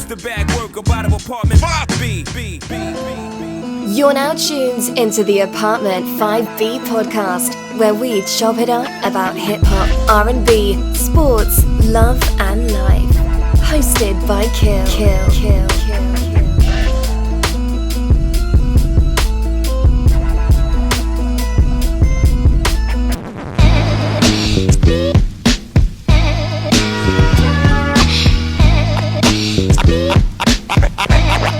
the bag worker out of apartment 5B. You're now tuned into the Apartment 5B podcast, where we chop it up about hip-hop, R&B, sports, love and life. Hosted by Kill.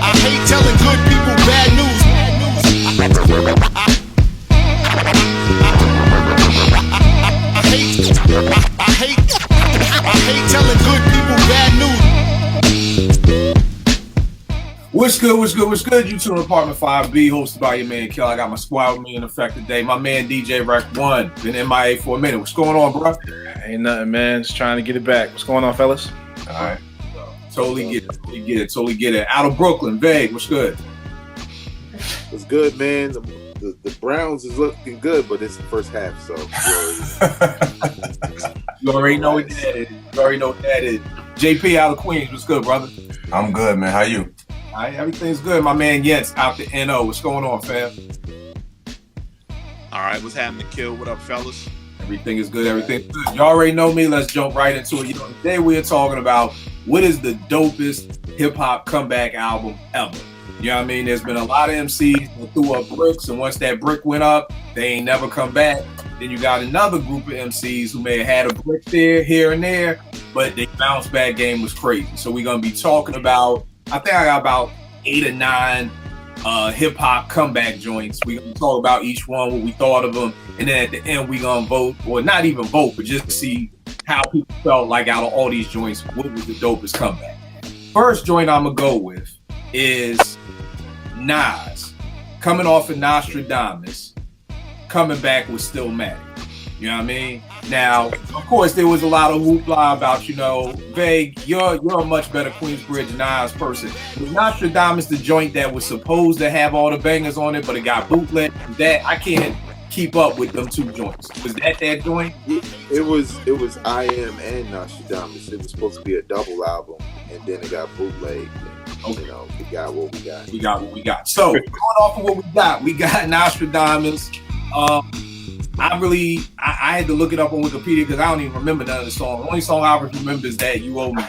I hate telling good people bad news. I hate telling good people bad news. What's good? You tuned to Apartment 5B, hosted by your man Kill. I got my squad with me in effect today. My man DJ Rec 1, been MIA for a minute. What's going on, bro? Ain't nothing, man. Just trying to get it back. What's going on, fellas? All right. Totally get it. Out of Brooklyn, Vague, what's good? It's good, man. The Browns is looking good, but it's the first half, so you already know what that is. JP out of Queens, what's good, brother? I'm good, man. How you? All right, everything's good. My man Jens out the NO. What's going on, fam? All right, what's happening, Kill? What up, fellas? Everything is good. You already know me. Let's jump right into it. Today we are talking about what is the dopest hip-hop comeback album ever. You know what I mean? There's been a lot of MCs that threw up bricks, and once that brick went up, they ain't never come back. Then you got another group of MCs who may have had a brick there, here and there, but their bounce back game was crazy. So we're going to be talking about, I think I got about 8 or 9 hip-hop comeback joints. We're going to talk about each one, what we thought of them, and then at the end we're going to vote, or not even vote, but just see how people felt like out of all these joints, what was the dopest comeback. First joint I'm going to go with is Nas, coming off of Nostradamus, coming back with Stillmatic. You know what I mean? Now, of course, there was a lot of hoopla about, Vague, you're a much better Queensbridge Nas person. Was Nostradamus the joint that was supposed to have all the bangers on it, but it got bootleg? That I can't keep up with them two joints. Was that joint? it was I Am and Nostradamus. It was supposed to be a double album, and then it got bootlegged. Okay. We got what we got. So going off of what we got Nostradamus. I had to look it up on Wikipedia because I don't even remember none of the song. The only song I remember is that You Owe Me.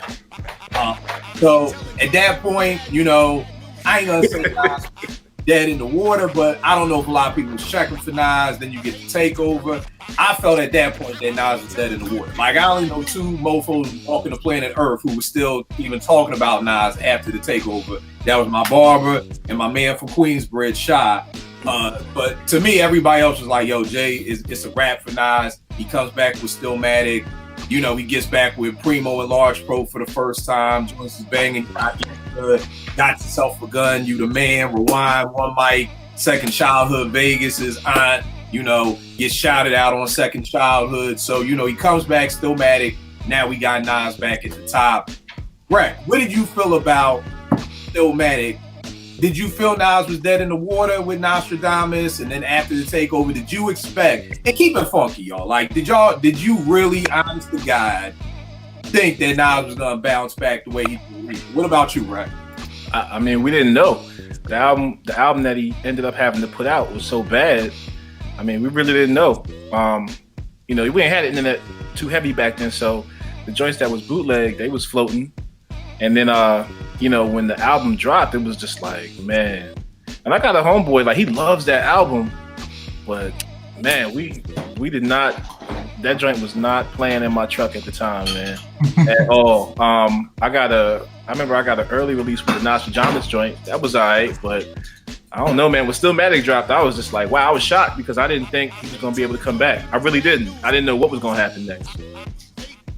So at that point, I ain't gonna say Nas dead in the water, but I don't know if a lot of people was checking for Nas. Then you get the takeover. I felt at that point that Nas was dead in the water. Like, I only know 2 mofos walking the planet Earth who was still even talking about Nas after the takeover. That was my barber and my man from Queensbridge, Shy. But to me, everybody else was like, yo, Jay, it's a wrap for Nas. He comes back with Stillmatic. He gets back with Primo and Large Pro for the first time. Jones is banging. Got yourself a gun. You the man. Rewind. One mic. Second Childhood. Vegas' aunt. Gets shouted out on Second Childhood. So, he comes back, Stillmatic. Now we got Nas back at the top. Rec, what did you feel about Stillmatic? Did you feel Nas was dead in the water with Nostradamus? And then after the takeover, did you expect, and keep it funky, y'all, like, did you really, honest to God, think that Nas was going to bounce back the way he did? What about you, Rec? I mean, we didn't know. The album that he ended up having to put out was so bad. I mean, we really didn't know. We ain't had internet too heavy back then, so the joints that was bootleg, they was floating. And then, when the album dropped, it was just like, man. And I got a homeboy, like, he loves that album, but man, we did not. That joint was not playing in my truck at the time, man, at all. I remember I got an early release with the Nostradamus joint. That was all right, but I don't know, man. When Stillmatic dropped, I was just like, wow, I was shocked because I didn't think he was going to be able to come back. I really didn't. I didn't know what was going to happen next.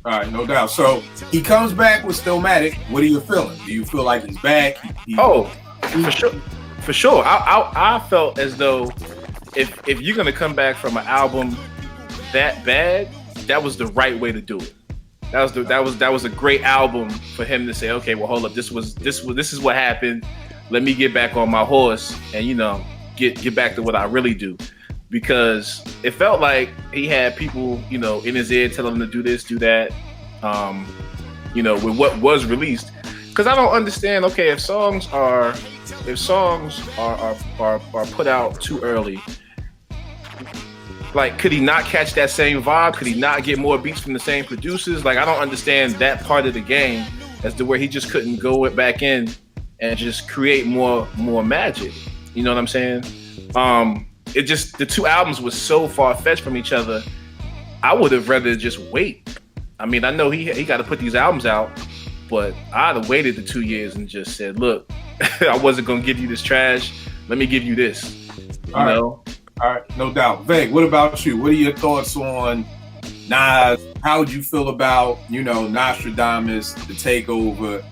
All right, no doubt. So he comes back with Stillmatic. What are you feeling? Do you feel like he's back? For sure. I felt as though if you're going to come back from an album that bad, that was the right way to do it. That was a great album for him to say, okay, well, hold up, this is what happened. Let me get back on my horse and get back to what I really do. Because it felt like he had people, in his ear telling him to do this, do that. With what was released. because I don't understand. Okay, if songs are put out too early, like, could he not catch that same vibe? Could he not get more beats from the same producers? Like, I don't understand that part of the game as to where he just couldn't go back in and just create more magic. You know what I'm saying? It just, the two albums were so far fetched from each other. I would have rather just wait. I mean, I know he got to put these albums out, but I'd have waited the 2 years and just said, look, I wasn't gonna give you this trash. Let me give you this. You know? All right, no doubt. Veg, what about you? What are your thoughts on Nas? How would you feel about, Nostradamus, the takeover,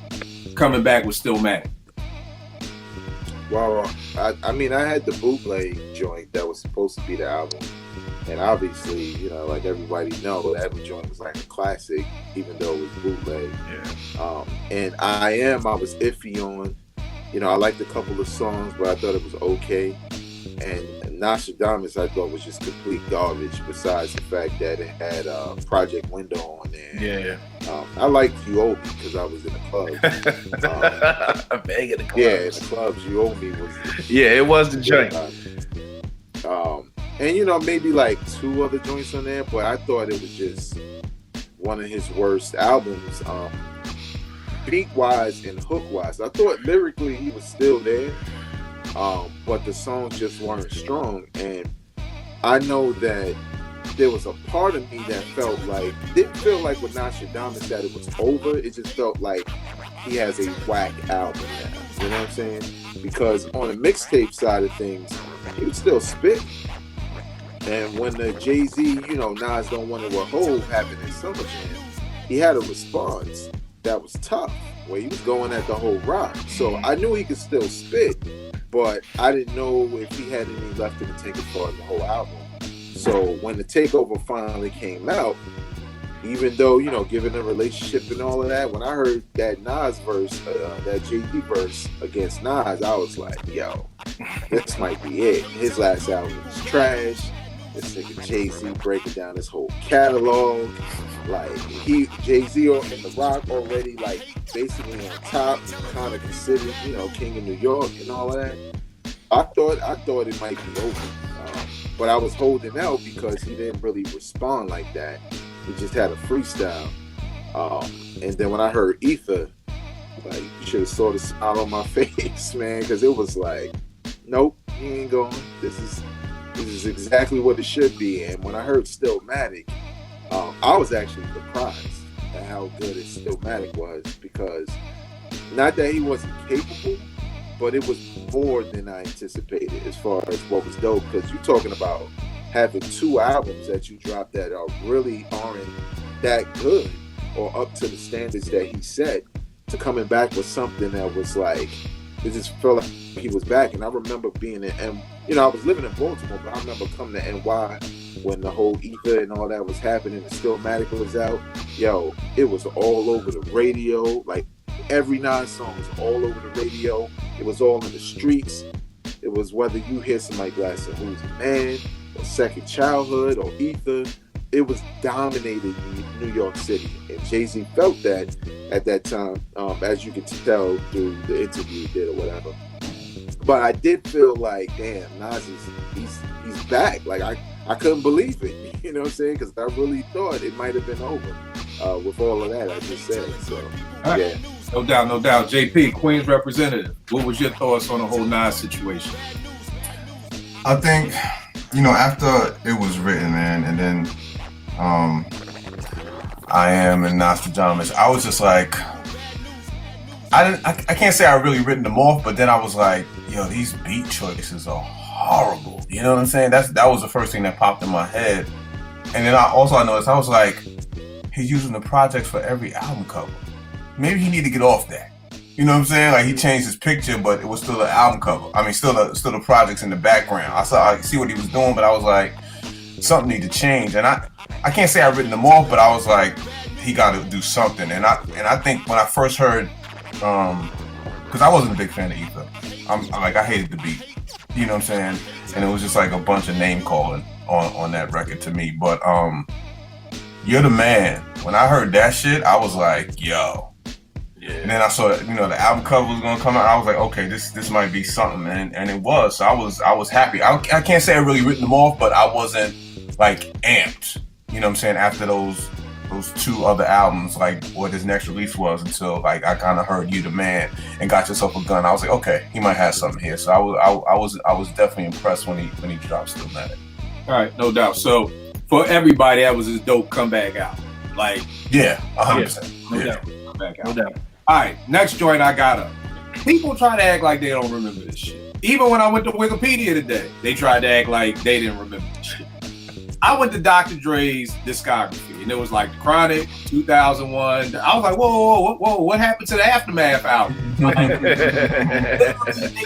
coming back with Stillmatic? Well, I mean, I had the bootleg joint that was supposed to be the album. And obviously, like everybody knows, that joint was like a classic, even though it was bootleg. Yeah. And I was iffy on, I liked a couple of songs, but I thought it was okay. And Nostradamus, I thought, was just complete garbage, besides the fact that it had Project Window on there. Yeah. I liked You Owe Me because I was in the club. I'm banging the clubs. Yeah, in the clubs, You Owe Me was... Yeah, it was the joint. And, maybe like two other joints on there, but I thought it was just one of his worst albums, beat-wise and hook-wise. I thought lyrically he was still there, but the songs just weren't strong. And I know that there was a part of me that didn't feel like with Nostradamus that it was over. It just felt like he has a whack album now. You know what I'm saying? Because on the mixtape side of things, he would still spit. And when the Jay-Z, Nas Don't Want to Withhold happened in Summer Jam, he had a response that was tough, where he was going at the whole rock. So I knew he could still spit, but I didn't know if he had any left in the tank as far as the whole album. So when the takeover finally came out, even though, given the relationship and all of that, when I heard that Nas verse, that Jay-Z verse against Nas, I was like, yo, this might be it. His last album was trash. This nigga Jay-Z breaking down his whole catalog. Like, Jay-Z and The Rock already, like, basically on top, kind of considered, king of New York and all of that. I thought it might be over. But I was holding out because he didn't really respond like that. He just had a freestyle. And then when I heard Ether, like, you should have saw the smile on my face, man, because it was like, nope, he ain't going. This is exactly what it should be. And when I heard Stillmatic, I was actually surprised at how good Stillmatic was, because not that he wasn't capable, but it was more than I anticipated as far as what was dope. Because you're talking about having two albums that you dropped that aren't that good or up to the standards that he set, to coming back with something that was like, it just felt like he was back. And I remember being in, I was living in Baltimore, but I remember coming to NY when the whole Ether and all that was happening and Stillmatic was out. Yo, it was all over the radio. Like, every Nas song was all over the radio. It was all in the streets. It was whether you hear somebody like Who's the Man, or Second Childhood, or Ether. It was dominated in New York City. And Jay-Z felt that at that time, as you could tell through the interview he did or whatever. But I did feel like, damn, Nas he's back. Like, I couldn't believe it. You know what I'm saying? Because I really thought it might have been over with all of that I just said. So, yeah. No doubt. JP, Queens representative, what was your thoughts on the whole Nas situation? I think, after it was written, man, and then I Am and Nostradamus, I was just like, I can't say I really written them off, but then I was like, yo, these beat choices are horrible. You know what I'm saying? That was the first thing that popped in my head. And then I noticed, I was like, he's using the projects for every album cover. Maybe he need to get off that. You know what I'm saying? Like, he changed his picture, but it was still the album cover. I mean, still the projects in the background. I see what he was doing, but I was like, something need to change. And I can't say I've written them off, but I was like, he got to do something. And I think when I first heard, because I wasn't a big fan of Ether. I hated the beat. You know what I'm saying? And it was just like a bunch of name calling on that record to me. But You're the Man, when I heard that shit, I was like, yo, And then I saw that, the album cover was gonna come out. I was like, okay, this might be something, and it was. So I was happy. I can't say I really written them off, but I wasn't like amped. You know what I'm saying? After those 2 other albums, like what his next release was, until like I kind of heard You the Man and Got Yourself a Gun. I was like, okay, he might have something here. So I was definitely impressed when he dropped Stillmatic. All right, no doubt. So for everybody, that was his dope comeback album. Like, yeah, 100%. No doubt. Comeback album. No doubt. All right, next joint I got up. People try to act like they don't remember this shit. Even when I went to Wikipedia today, they tried to act like they didn't remember this shit. I went to Dr. Dre's discography, and it was like Chronic, 2001. I was like, whoa, what happened to the Aftermath album? They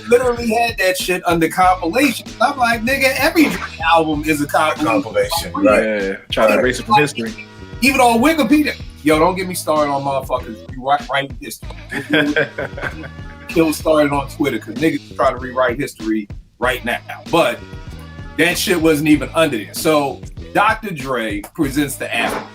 literally had that shit under compilation. I'm like, nigga, every Dre album is a compilation. Right? Yeah, try to erase it from history. Even on Wikipedia. Yo, don't get me started on motherfuckers rewriting history. Kill started on Twitter because niggas try to rewrite history right now. But that shit wasn't even under there. So Dr. Dre presents the album.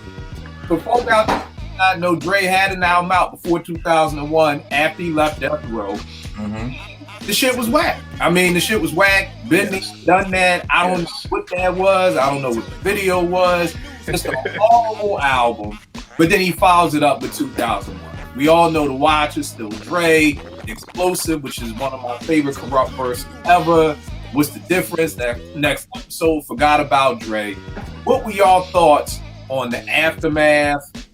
For folk out there who do not know, Dre had an album out before 2001 after he left Death Row. Mm-hmm. The shit was whack. I mean, the shit was whack. Been done that. I don't know what that was. I don't know what the video was. It's a horrible album. But then he follows it up with 2001. We all know The Watch is still Dre. Explosive, which is one of my favorite Corrupt verses ever. What's the difference? That next episode, Forgot About Dre. What were y'all thoughts on the Aftermath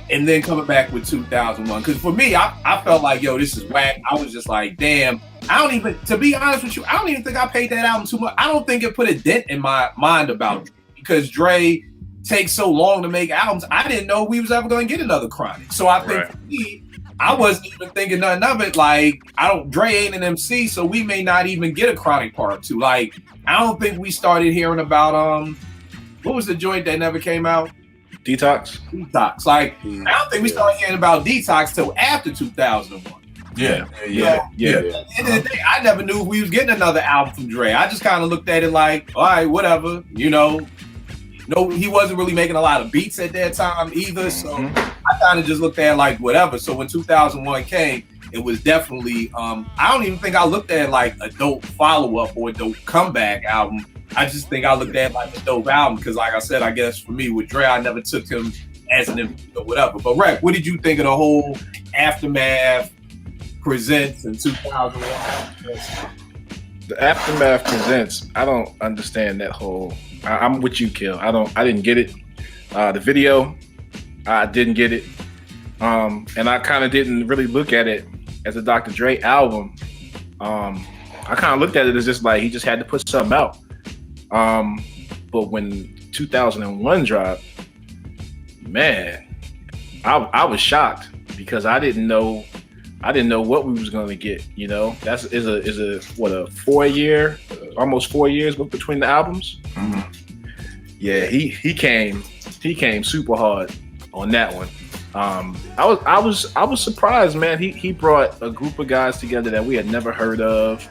and then coming back with 2001? Because for me, I felt like, yo, this is whack. I was just like, damn. To be honest with you, I don't even think I paid that album too much. I don't think it put a dent in my mind about Dre, because Dre takes so long to make albums. I didn't know we was ever going to get another Chronic. So I think for me, I wasn't even thinking nothing of it. Like, Dre ain't an MC, so we may not even get a Chronic Part 2. Like, I don't think we started hearing about, what was the joint that never came out? Detox. Like, I don't think we started hearing about Detox till after 2001. Yeah. At the end of the day, I never knew if we was getting another album from Dre. I just kind of looked at it like, all right, whatever, No, he wasn't really making a lot of beats at that time either, so I kind of just looked at it like whatever. So when 2001 came, it was definitely, I don't even think I looked at it like a dope follow-up or a dope comeback album. I just think I looked at it like a dope album because, like I said, I guess for me with Dre, I never took him as an MC or whatever. But Rec, what did you think of the whole Aftermath Presents in 2001? The Aftermath Presents, I don't understand that whole. I'm with you, Kill. I didn't get it. The video, I didn't get it. And I kind of didn't really look at it as a Dr. Dre album. I kind of looked at it as just like he just had to put something out. But when 2001 dropped, man, I was shocked because I didn't know what we was gonna get. That's a 4 year, almost 4 years between the albums. Mm-hmm. Yeah, he came super hard on that one. I was surprised, man. He brought a group of guys together that we had never heard of,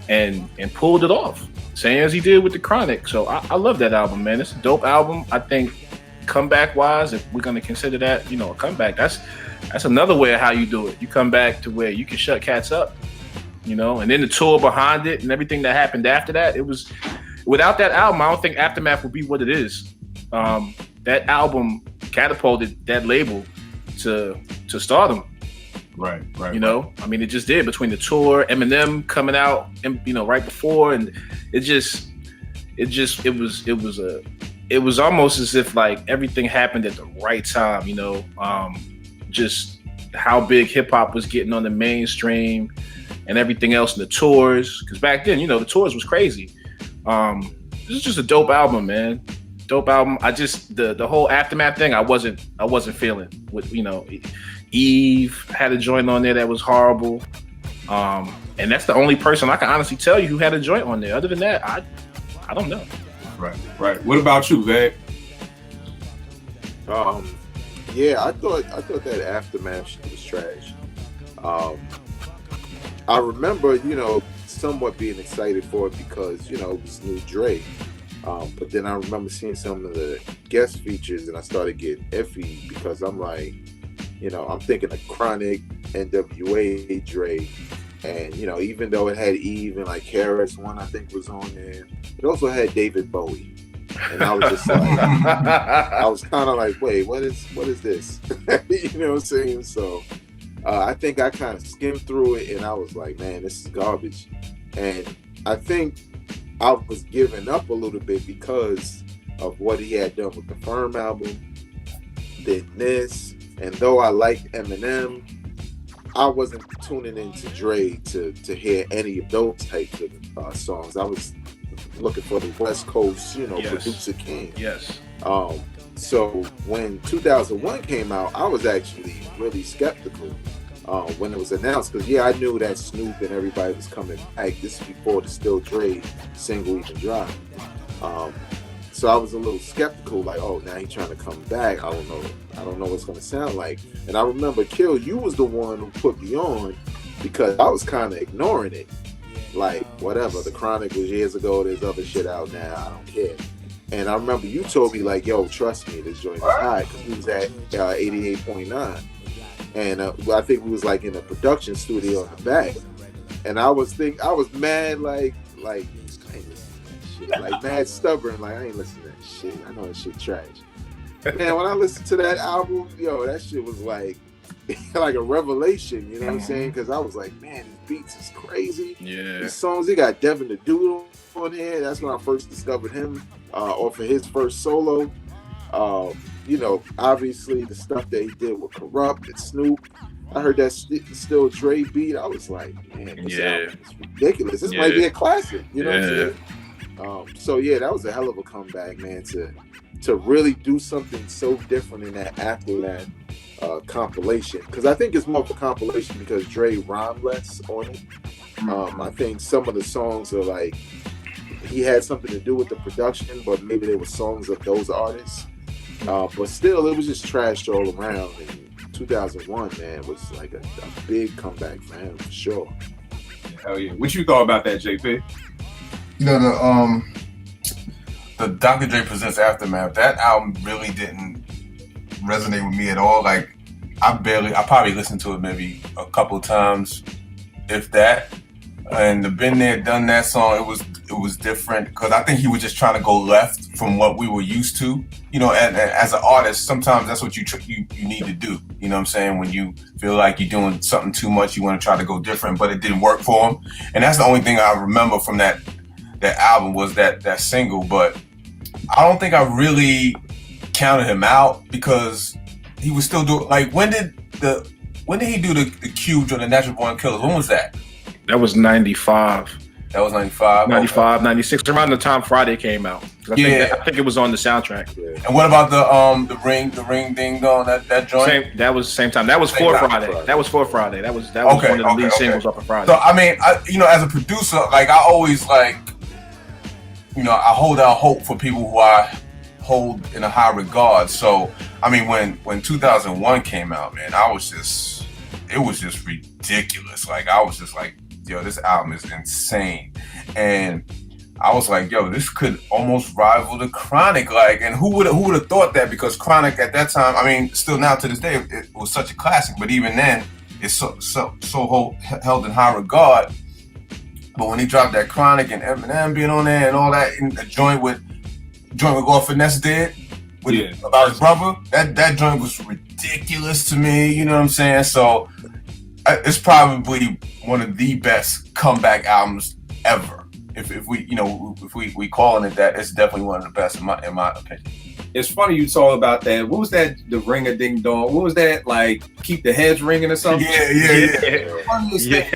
and pulled it off, same as he did with the Chronic. So I love that album, man. It's a dope album. I think comeback wise, if we're gonna consider that, a comeback, that's another way of how you do it. You come back to where you can shut cats up, and then the tour behind it and everything that happened after that. It was, without that album, I don't think Aftermath would be what it is. That album catapulted that label to stardom. Right. I mean, it just did, between the tour, Eminem coming out, and right before, and it was almost as if like everything happened at the right time. Just how big hip hop was getting on the mainstream and everything else in the tours. Because back then, the tours was crazy. This is just a dope album, man. Dope album. I just the whole Aftermath thing, I wasn't feeling. With Eve had a joint on there that was horrible. And that's the only person I can honestly tell you who had a joint on there. Other than that, I don't know. Right. What about you, Vag? Yeah, I thought that Aftermath shit was trash. I remember, somewhat being excited for it because, it was new Dre. But then I remember seeing some of the guest features and I started getting iffy because I'm like, I'm thinking of Chronic, NWA Dre. And, you know, even though it had Eve and like KRS-One, I think was on there, it also had David Bowie. And I was just like, I was kind of like, wait, what is this? You know what I'm saying? So I think I kind of skimmed through it and I was like, man, this is garbage. And I think I was giving up a little bit because of what he had done with the Firm album, then this, and though I liked Eminem, I wasn't tuning into Dre to hear any of those types of songs. I was looking for the West Coast, you know, producer king. Yes. So when 2001 came out, I was actually really skeptical when it was announced, because I knew that Snoop and everybody was coming back. This is before the Still Dre single even dropped. So I was a little skeptical, like, oh, now he's trying to come back. I don't know what it's gonna sound like. And I remember, Kill, you was the one who put me on, because I was kind of ignoring it. Like, whatever, the Chronic was years ago, there's other shit out now, I don't care. And I remember you told me, like, yo, trust me, this joint is high, because we was at 88.9. And I think we was like in a production studio in the back. And I was mad, like mad stubborn, like I ain't listening to that shit. I know that shit trash. Man, when I listened to that album, yo, that shit was like a revelation, you know what I'm saying? Because I was like, man, these beats is crazy. Yeah. These songs, he got Devin the Doodle on here. That's when I first discovered him, off of his first solo. You know, obviously the stuff that he did with Corrupt and Snoop. I heard that Still Dre beat. I was like, man, this album is ridiculous. This might be a classic, you know what I'm saying? So that was a hell of a comeback, man, to really do something so different in that after that compilation. Because I think it's more of a compilation because Dre rhymed less on it. I think some of the songs are like, he had something to do with the production, but maybe they were songs of those artists. But still, it was just trashed all around. And 2001, man, was like a big comeback for him, for sure. Hell yeah. What you thought about that, JP? You know, the Dr. Dre Presents Aftermath, that album really didn't resonate with me at all. Like, I probably listened to it maybe a couple of times, if that. And the Been There, Done That song, it was different, because I think he was just trying to go left from what we were used to. You know, and as an artist, sometimes that's what you need to do. You know what I'm saying? When you feel like you're doing something too much, you want to try to go different, but it didn't work for him. And that's the only thing I remember from that album was that single. But I don't think I really counted him out, because he was still doing, like, when did he do the Cubes or the Natural Born Killers? When was that? That was 95. That was 95? 95, okay. 96, around the time Friday came out. I think it was on the soundtrack. Yeah. And what about the ring ding dong, that joint? That was the same time. That was for Friday. That was for Friday. That was one of the lead singles off of Friday. So I mean, as a producer, like, I always, like, you know, I hold out hope for people who I hold in a high regard. So I mean, when 2001 came out, man, it was just ridiculous. Like, I was just like, yo, this album is insane. And I was like, yo, this could almost rival the Chronic. Like, and who would have thought that? Because Chronic at that time, I mean, still now to this day, it was such a classic. But even then, it's so held in high regard. But when he dropped that Chronic and Eminem being on there and all that, and the joint with what Finesse did about his brother, that joint was ridiculous to me. You know what I'm saying? So it's probably one of the best comeback albums ever. If we calling it that, it's definitely one of the best in my opinion. It's funny you talk about that. What was that? The ring a ding dong. What was that? Like, keep the heads ringing or something? Yeah. Funniest thing.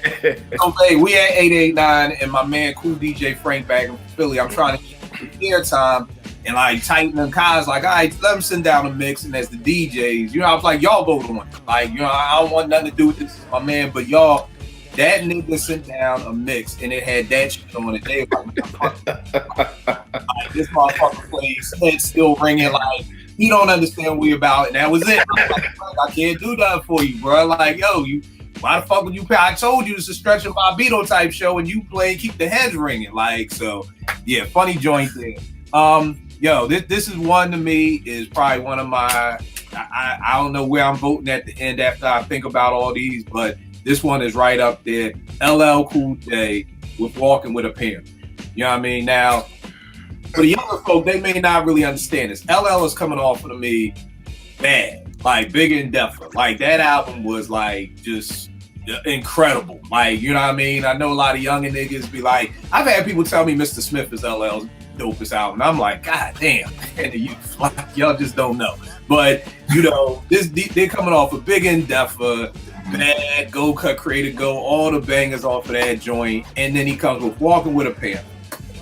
Okay, we at 889 and my man Cool DJ Frank back in Philly. I'm trying to get the airtime and like tighten them cars. Like, all right, let them send down a mix, and as the DJs, you know, I was like, y'all go to one. Like, you know, I don't want nothing to do with this, my man, but y'all. That nigga sent down a mix and it had that shit on it. They were like, this motherfucker plays head still ringing, like he don't understand what we about, and that was it. I can't do that for you, bro. Like, yo, why the fuck would you play? I told you it's a Stretch and Bobbito type show, and you play keep the heads ringing. Like, so yeah, funny joint there. Yo, this is one to me is probably one of my I don't know where I'm voting at the end after I think about all these, but this one is right up there. LL Cool J with Walking with a Pimp. You know what I mean? Now, for the younger folk, they may not really understand this. LL is coming off of me bad, like Bigger and Deffer. Like that album was like just incredible. Like, you know what I mean? I know a lot of younger niggas be like, I've had people tell me Mr. Smith is LL's dopest album. I'm like, God damn, man, y'all just don't know. But you know, they're coming off of Bigger and Deffer, Bad, Go Cut Creator Go, all the bangers off of that joint, and then he comes with Walking with a Pimp.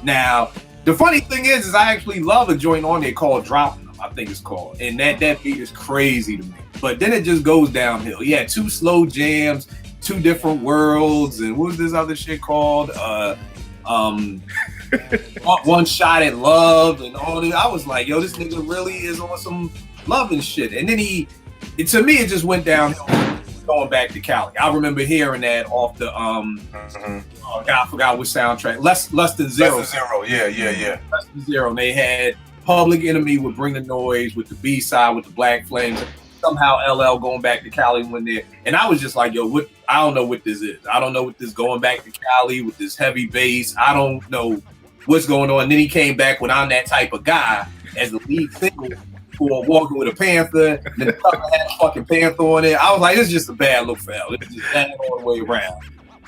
Now, the funny thing is I actually love a joint on there called Dropping Them, I think it's called, and that beat is crazy to me. But then it just goes downhill. He had 2 slow jams, 2 different worlds, and what was this other shit called? One Shot at Love and all that. I was like, yo, this nigga really is on some love and shit. And then to me, it just went downhill going back to Cali. I remember hearing that off the I forgot which soundtrack. Less Than Zero. Less Than Zero, yeah. Less Than Zero. And they had Public Enemy would Bring the Noise with the B-side with the Black Flames. Somehow LL going back to Cali when they're, and I was just like, yo, what? I don't know what this is. I don't know what this going back to Cali with this heavy bass. I don't know what's going on. And then he came back with I'm That Type of Guy as the lead single for Walking with a Panther. And then the cover had a fucking panther on it. I was like, this is just a bad look for L. It's just bad all the way around.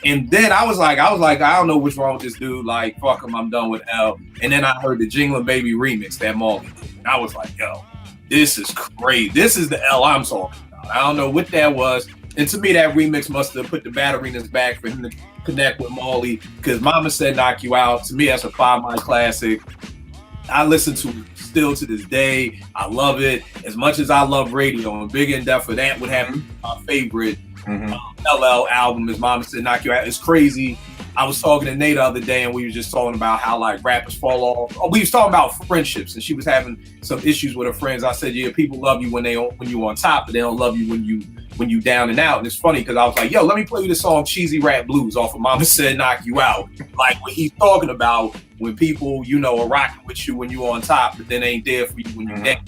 And then I was like, I don't know what's wrong with this dude. Like, fuck him, I'm done with L. And then I heard the Jinglin' Baby remix that Marley did. And I was like, yo, this is crazy. This is the L I'm talking about. I don't know what that was. And to me, that remix must have put the batteries back for him to connect with Marley. Because Mama Said Knock You Out. To me, that's a 5-mile classic. I listen to it still to this day. I love it. As much as I love radio and Big and Deffer, that would have been my favorite LL album is Mama Said Knock You Out. It's crazy. I was talking to Nate the other day and we were just talking about how like rappers fall off. We was talking about friendships and she was having some issues with her friends. I said, yeah, people love you when you on top, but they don't love you when you down and out. And it's funny because I was like, yo, let me play you the song Cheesy Rat Blues off of Mama Said Knock You Out. Like what he's talking about when people, you know, are rocking with you when you on top, but then ain't there for you when you down.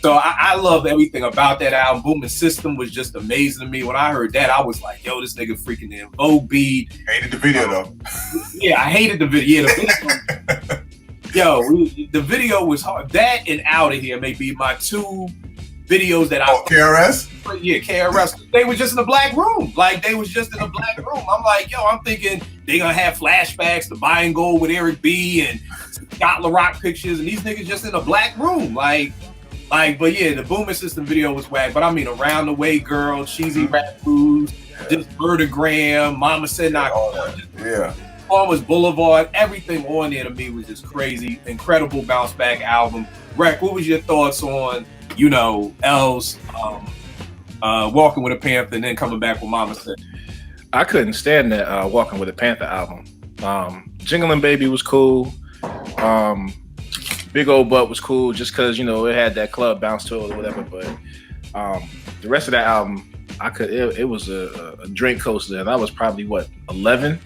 So I love everything about that album. Booming System was just amazing to me. When I heard that, I was like, yo, this nigga freaking in Vogue beat. Hated the video though. Yeah, I hated the video. Yeah, the video. Yo, the video was hard. That and Out of Here may be my 2 videos that KRS? Yeah, KRS. They were just in a black room. Like they was just in a black room. I'm like, yo, I'm thinking they gonna have flashbacks to Buy and Gold with Eric B and Scott LaRock pictures, and these niggas just in a black room. Like, but yeah, the Booming System video was whack. But I mean, Around the Way Girl, Cheesy Rat Blues, just Vertigram, Mama Said Knock You Out. Yeah. Farmers Boulevard, everything on there to me was just crazy. Incredible bounce back album. Rec, what was your thoughts on, you know, L's Walking with a Panther and then coming back with Mama Said? I couldn't stand that Walking with a Panther album. Jinglin' Baby was cool. Big Old Butt was cool just because, you know, it had that club bounce to it or whatever. But the rest of that album, it was a drink coaster, and I was probably 11.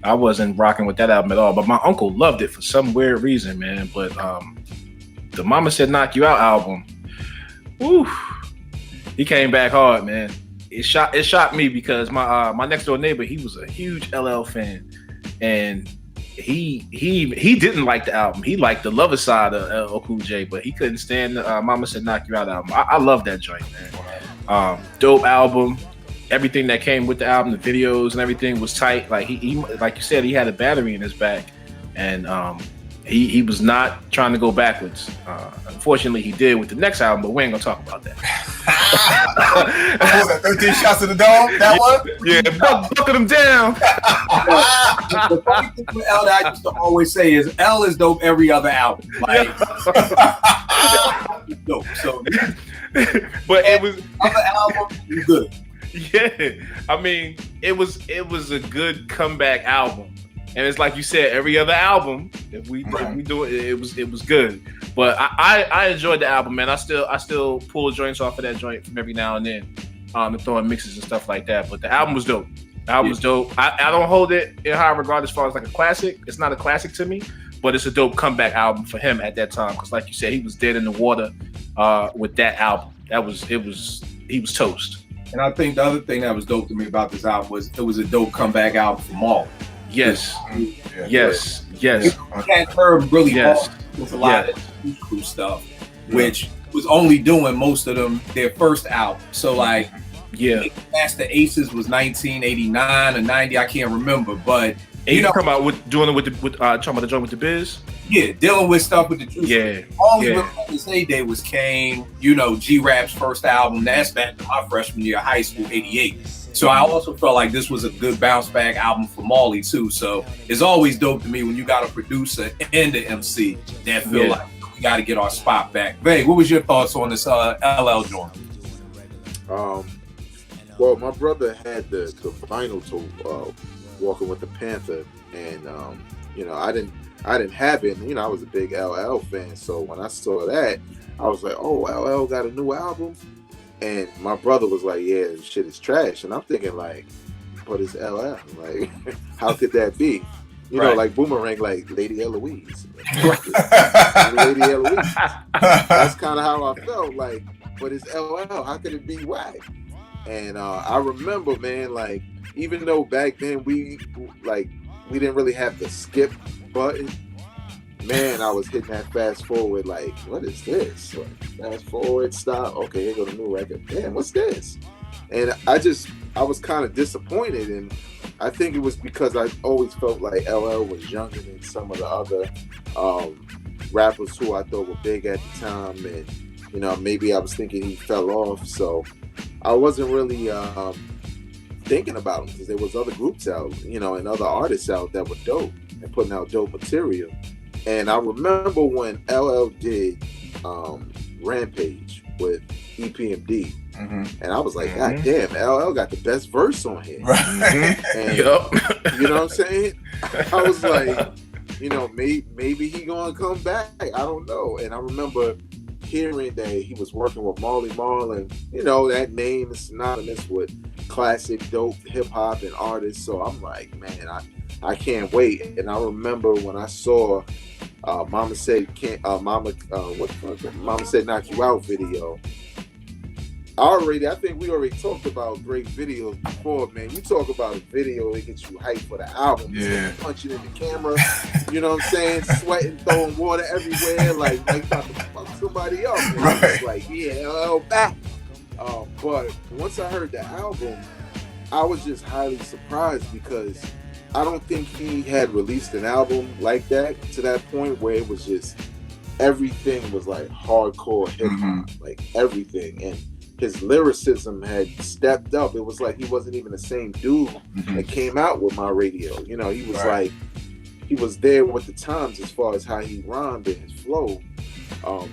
I wasn't rocking with that album at all. But my uncle loved it for some weird reason, man. But the Mama Said Knock You Out album, woo, he came back hard, man. It shocked me because my next door neighbor, he was a huge LL fan, and he didn't like the album. He liked the lover side of LL Cool J, but he couldn't stand the Mama Said Knock You Out album. I love that joint, man. Dope album. Everything that came with the album, the videos and everything was tight. Like he like you said, he had a battery in his back, and he was not trying to go backwards. Unfortunately, he did with the next album, but we ain't gonna talk about that. What was that, 13 shots in the dome? That one? Yeah, bucket them down. The funny thing with L that I used to always say is L is dope every other album. Like, dope. So, but it was other album, you good. Yeah, I mean, it was a good comeback album, and it's like you said, every other album, if we do it, it was good. But I enjoyed the album, man. I still pull joints off of that joint from every now and then, and throwing mixes and stuff like that. But the album was dope. The album was dope. I don't hold it in high regard as far as like a classic. It's not a classic to me, but it's a dope comeback album for him at that time. Because like you said, he was dead in the water with that album. he was toast. And I think the other thing that was dope to me about this album was it was a dope comeback album for Maul. Yes. Yeah. Yes. You hadn't heard really Yes. Maul with a lot of crew stuff, which was only doing most of them their first album. So like, Master Aces was 1989 or 90, I can't remember, but you know, talking about doing it with talking about the joint with the Biz. Yeah, dealing with stuff with the truth. Yeah. Only with his heyday was Kane, you know, G-Rap's first album. That's back to my freshman year of high school, 88. So I also felt like this was a good bounce back album for Marley too. So it's always dope to me when you got a producer and the MC that feel like we got to get our spot back. Vay, what was your thoughts on this LL joint? Well, my brother had the vinyl to Walking with the Panther, and you know, I didn't have it. And, you know, I was a big LL fan, so when I saw that, I was like, "Oh, LL got a new album," and my brother was like, "Yeah, this shit is trash," and I'm thinking like, "But it's LL, like, how could that be?" You know, like Boomerang, like Lady Eloise. Lady Eloise. That's kind of how I felt. Like, but it's LL. How could it be whack? And I remember, man, like, even though back then we didn't really have the skip button, man, I was hitting that fast forward, like, what is this? Like, fast forward, stop. Okay, here go the new record. Damn, what's this? And I was kind of disappointed, and I think it was because I always felt like LL was younger than some of the other rappers who I thought were big at the time, and you know, maybe I was thinking he fell off, so I wasn't really thinking about him because there was other groups out, you know, and other artists out that were dope and putting out dope material. And I remember when LL did Rampage with EPMD, and I was like, God damn, LL got the best verse on here. And, you know what I'm saying? I was like, you know, maybe he gonna come back. I don't know. And I remember hearing that he was working with Marley Marl, and you know, that name is synonymous with classic dope hip hop and artists. So I'm like, man, I can't wait. And I remember when I saw Mama Said Mama Said Knock You Out video. I think we already talked about great videos before, man. You talk about a video that gets you hyped for the album. Yeah. Punching in the camera, you know what I'm saying? Sweating, throwing water everywhere, like about to fuck somebody up. And I was like, yeah, LL back. But once I heard the album, I was just highly surprised because I don't think he had released an album like that to that point where it was just everything was like hardcore hip hop, like everything. And his lyricism had stepped up. It was like he wasn't even the same dude that came out with My Radio. You know, he was like, he was there with the times as far as how he rhymed and his flow.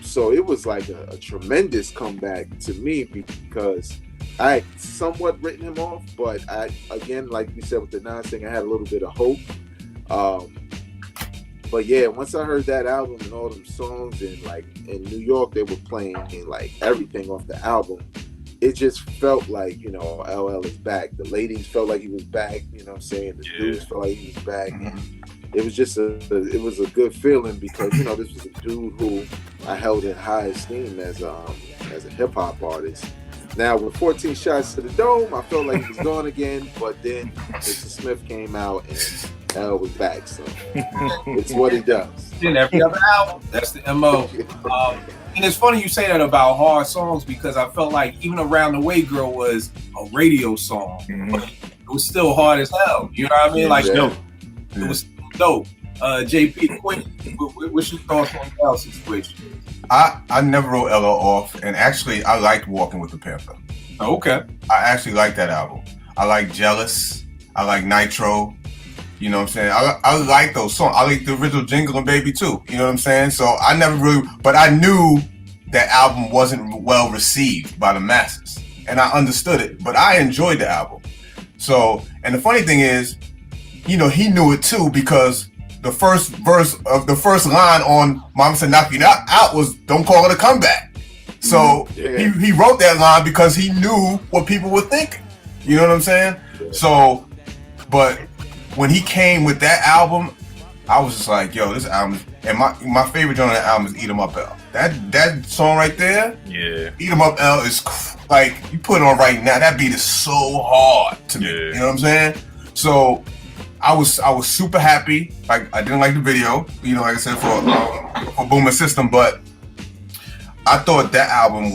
So it was like a tremendous comeback to me because I had somewhat written him off, but I, again, like we said with the Nas thing, I had a little bit of hope. But yeah, once I heard that album and all them songs, and like in New York they were playing and like everything off the album, it just felt like, you know, LL is back. The ladies felt like he was back, you know what I'm saying? The dudes felt like he was back. And it was just it was a good feeling because, you know, this was a dude who I held in high esteem as a hip hop artist. Now with 14 Shots to the Dome, I felt like he was gone again, but then Mr. Smith came out and L was back, so it's what he does. In every other album, that's the MO. And it's funny you say that about hard songs because I felt like even Around the Way Girl was a radio song, but it was still hard as hell. You know what I mean? Like, it was dope. JP, what's your thoughts on the L situation? I never wrote LL off, and actually I liked Walking with the Panther. Oh, okay. I actually like that album. I like Jealous. I like Nitro. You know what I'm saying? I like those songs. I like the original Jingle and Baby too. You know what I'm saying? So I never really, but I knew that album wasn't well received by the masses, and I understood it. But I enjoyed the album. So, and the funny thing is, you know, he knew it too because the first verse of the first line on Mama Said Knock You Out was "Don't call it a comeback." So he wrote that line because he knew what people were thinking. You know what I'm saying? So, but when he came with that album, I was just like, yo, this album, and my favorite joint on that album is Eat 'Em Up L. That song right there, Yeah. Eat 'em Up L is like you put it on right now. That beat is so hard to me. You know what I'm saying? So I was super happy. Like I didn't like the video, you know, like I said for Boomer System, but I thought that album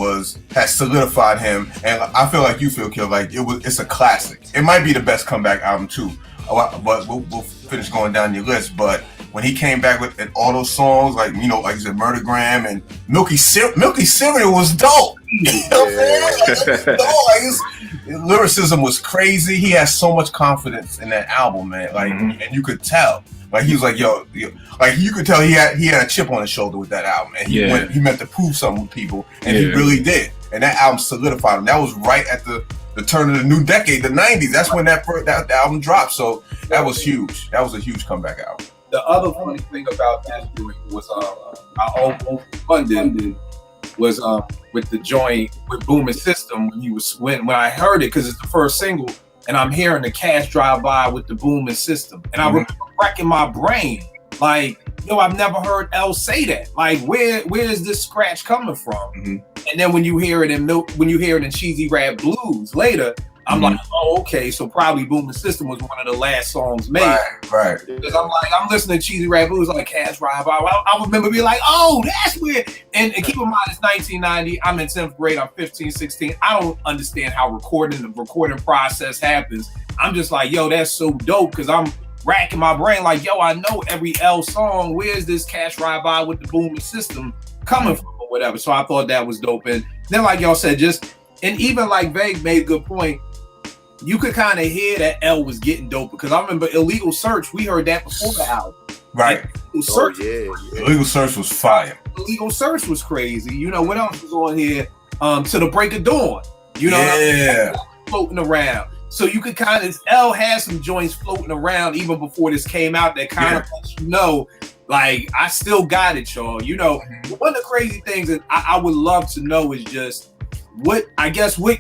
had solidified him, and I feel like you feel, Kill, like it's a classic. It might be the best comeback album too, but we'll finish going down your list. But when he came back with all those songs, like you know, like you said, Murdergram and Milky Cereal was dope. You know what I'm saying? Like, his lyricism was crazy. He had so much confidence in that album, man. Like, and you could tell. Like he was like, yo, like you could tell he had a chip on his shoulder with that album, and he meant to prove something with people, and he really did. And that album solidified him. That was right at the turn of the new decade, the '90s. That's when that album dropped. So that was huge. That was a huge comeback album. The other funny thing about that joint was our old London was with the joint with Boomer System when I heard it, because it's the first single, and I'm hearing the Cash Drive By with the Boomer System, and I remember wrecking my brain like, yo, I've never heard L say that. Like, where is this scratch coming from? And then when you hear it in Cheesy Rap Blues later, I'm like, oh, okay, so probably Boomer System was one of the last songs made. Right. Because I'm listening to Cheesy Rap Blues like Cash Drive By. I remember being like, oh, that's weird. And keep in mind, it's 1990. I'm in 10th grade. I'm 15, 16. I don't understand how the recording process happens. I'm just like, yo, that's so dope, because I'm racking my brain like, yo, I know every L song. Where's this Cash Drive By with the Boomer System coming from or whatever? So I thought that was dope. And then, like y'all said, and even like Vague made a good point, you could kind of hear that L was getting dope, because I remember Illegal Search, we heard that before the album. Right. Illegal Search was fire. Illegal Search was crazy. You know, what else was on here? To the Break of Dawn. You know what I mean? Floating around. So you could kind of, L had some joints floating around even before this came out that kind of lets you know, like, I still got it, y'all. You know, one of the crazy things that I would love to know is just, what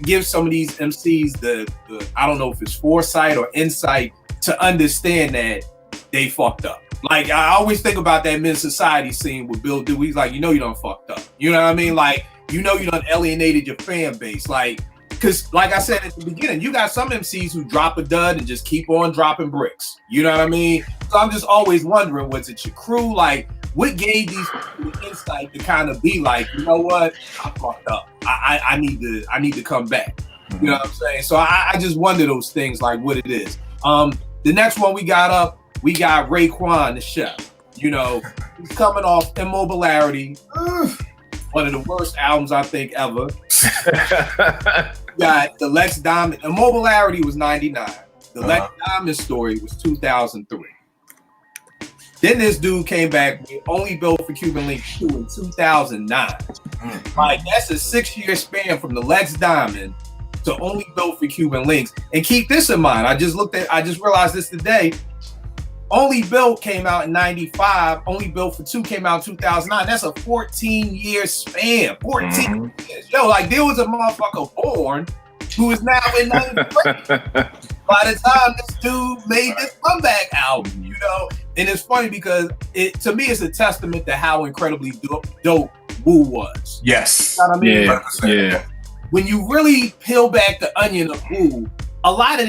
gives some of these MCs the I don't know if it's foresight or insight to understand that they fucked up. Like, I always think about that Mid-Society scene with Bill Dewey. He's like, you know you done fucked up. You know what I mean? Like, you know you done alienated your fan base. Like, because like I said at the beginning, you got some MCs who drop a dud and just keep on dropping bricks. You know what I mean? So I'm just always wondering, was it your crew? Like, what gave these people the insight to kind of be like, you know what, I fucked up. I need to come back. You know what I'm saying? So I just wonder those things, like what it is. The next one we got Raekwon the Chef. You know, he's coming off Immobilarity, one of the worst albums I think ever. Got the Lex Diamond. Immobilarity was 99. The Lex Diamond Story was 2003. Then this dude came back with Only Built for Cuban Link 2 in 2009. Like, that's a 6-year span from the Lex Diamond to Only Built for Cuban Links. And keep this in mind. I just realized this today. Only Built came out in 95. Only Built for 2 came out in 2009. That's a 14-year span. 14 years. Yo, like, there was a motherfucker born who is now in 93. By the time this dude made this comeback album, you know? And it's funny because to me, it's a testament to how incredibly dope Wu was. Yes. You know what I mean? Yeah. When you really peel back the onion of Wu, a lot of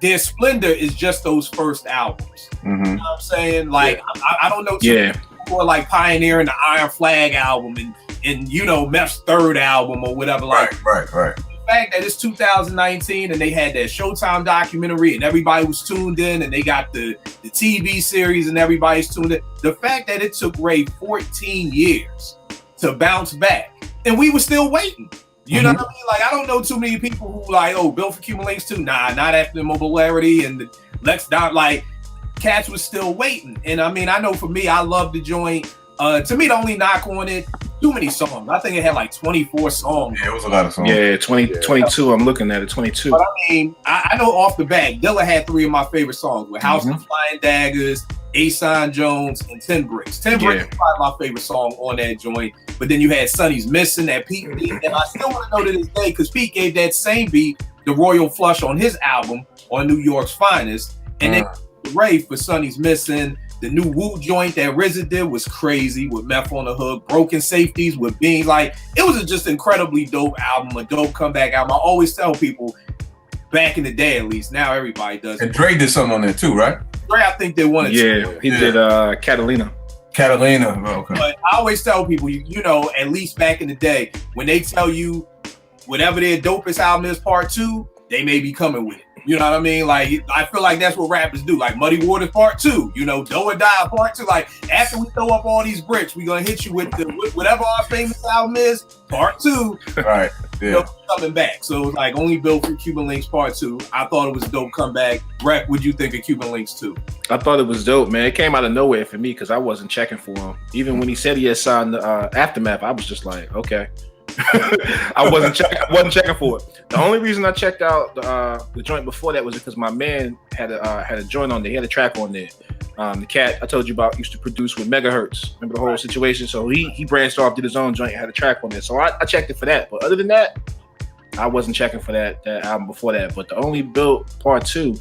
their splendor is just those first albums. You know what I'm saying? Like, I don't know too many people are like pioneering the Iron Flag album and you know, Meph's third album or whatever. Right. The fact that it's 2019 and they had that Showtime documentary and everybody was tuned in, and they got the TV series and everybody's tuned in. The fact that it took Ray 14 years to bounce back and we were still waiting. You know what I mean? Like, I don't know too many people who like, oh, Built for Cuban Links 2. Nah, not after Immobilarity and the Lex Diamond. Like, cats was still waiting. And I mean, I know for me, I love the joint. To me, the only knock on it, too many songs. I think it had like 24 songs. Yeah, it was a lot of songs. Yeah, 22. I'm looking at it, 22. But I mean, I know off the bat, Dilla had 3 of my favorite songs with House of Flying Daggers, Ason Jones, and 10 Bricks. 10 Bricks is probably my favorite song on that joint. But then you had Sonny's Missing, that Pete beat. And I still want to know to this day, because Pete gave that same beat, the Royal Flush on his album, on New York's Finest. And then Ray for Sonny's Missing, The new Wu joint that RZA did was crazy with Meth on the Hook, Broken Safeties with Beans. Like, it was a just incredibly dope album, a dope comeback album. I always tell people, back in the day at least, now everybody does it. And Dre did something on there too, right? Dre, I think they wanted to. He did Catalina. Okay. But I always tell people, you know, at least back in the day, when they tell you whatever their dopest album is part 2, they may be coming with it. You know what I mean? Like, I feel like that's what rappers do. Like Muddy Waters part 2, you know, Do or Die part 2. Like, after we throw up all these bricks, we're gonna hit you with whatever our famous album is, part 2. Right. Yeah. You know, coming back. So it's like only built for Cuban Links part 2. I thought it was a dope comeback. Rep, what'd you think of Cuban Links 2? I thought it was dope, man. It came out of nowhere for me because I wasn't checking for him. Even when he said he had signed Aftermath, I was just like, okay. I wasn't checking for it. The only reason I checked out the joint before that was because my man had a joint on there. He had a track on there. The cat I told you about used to produce with Megahertz. Remember the whole situation? So he branched off, did his own joint, had a track on there. So I checked it for that. But other than that, I wasn't checking for that album before that. But the Only Built Part 2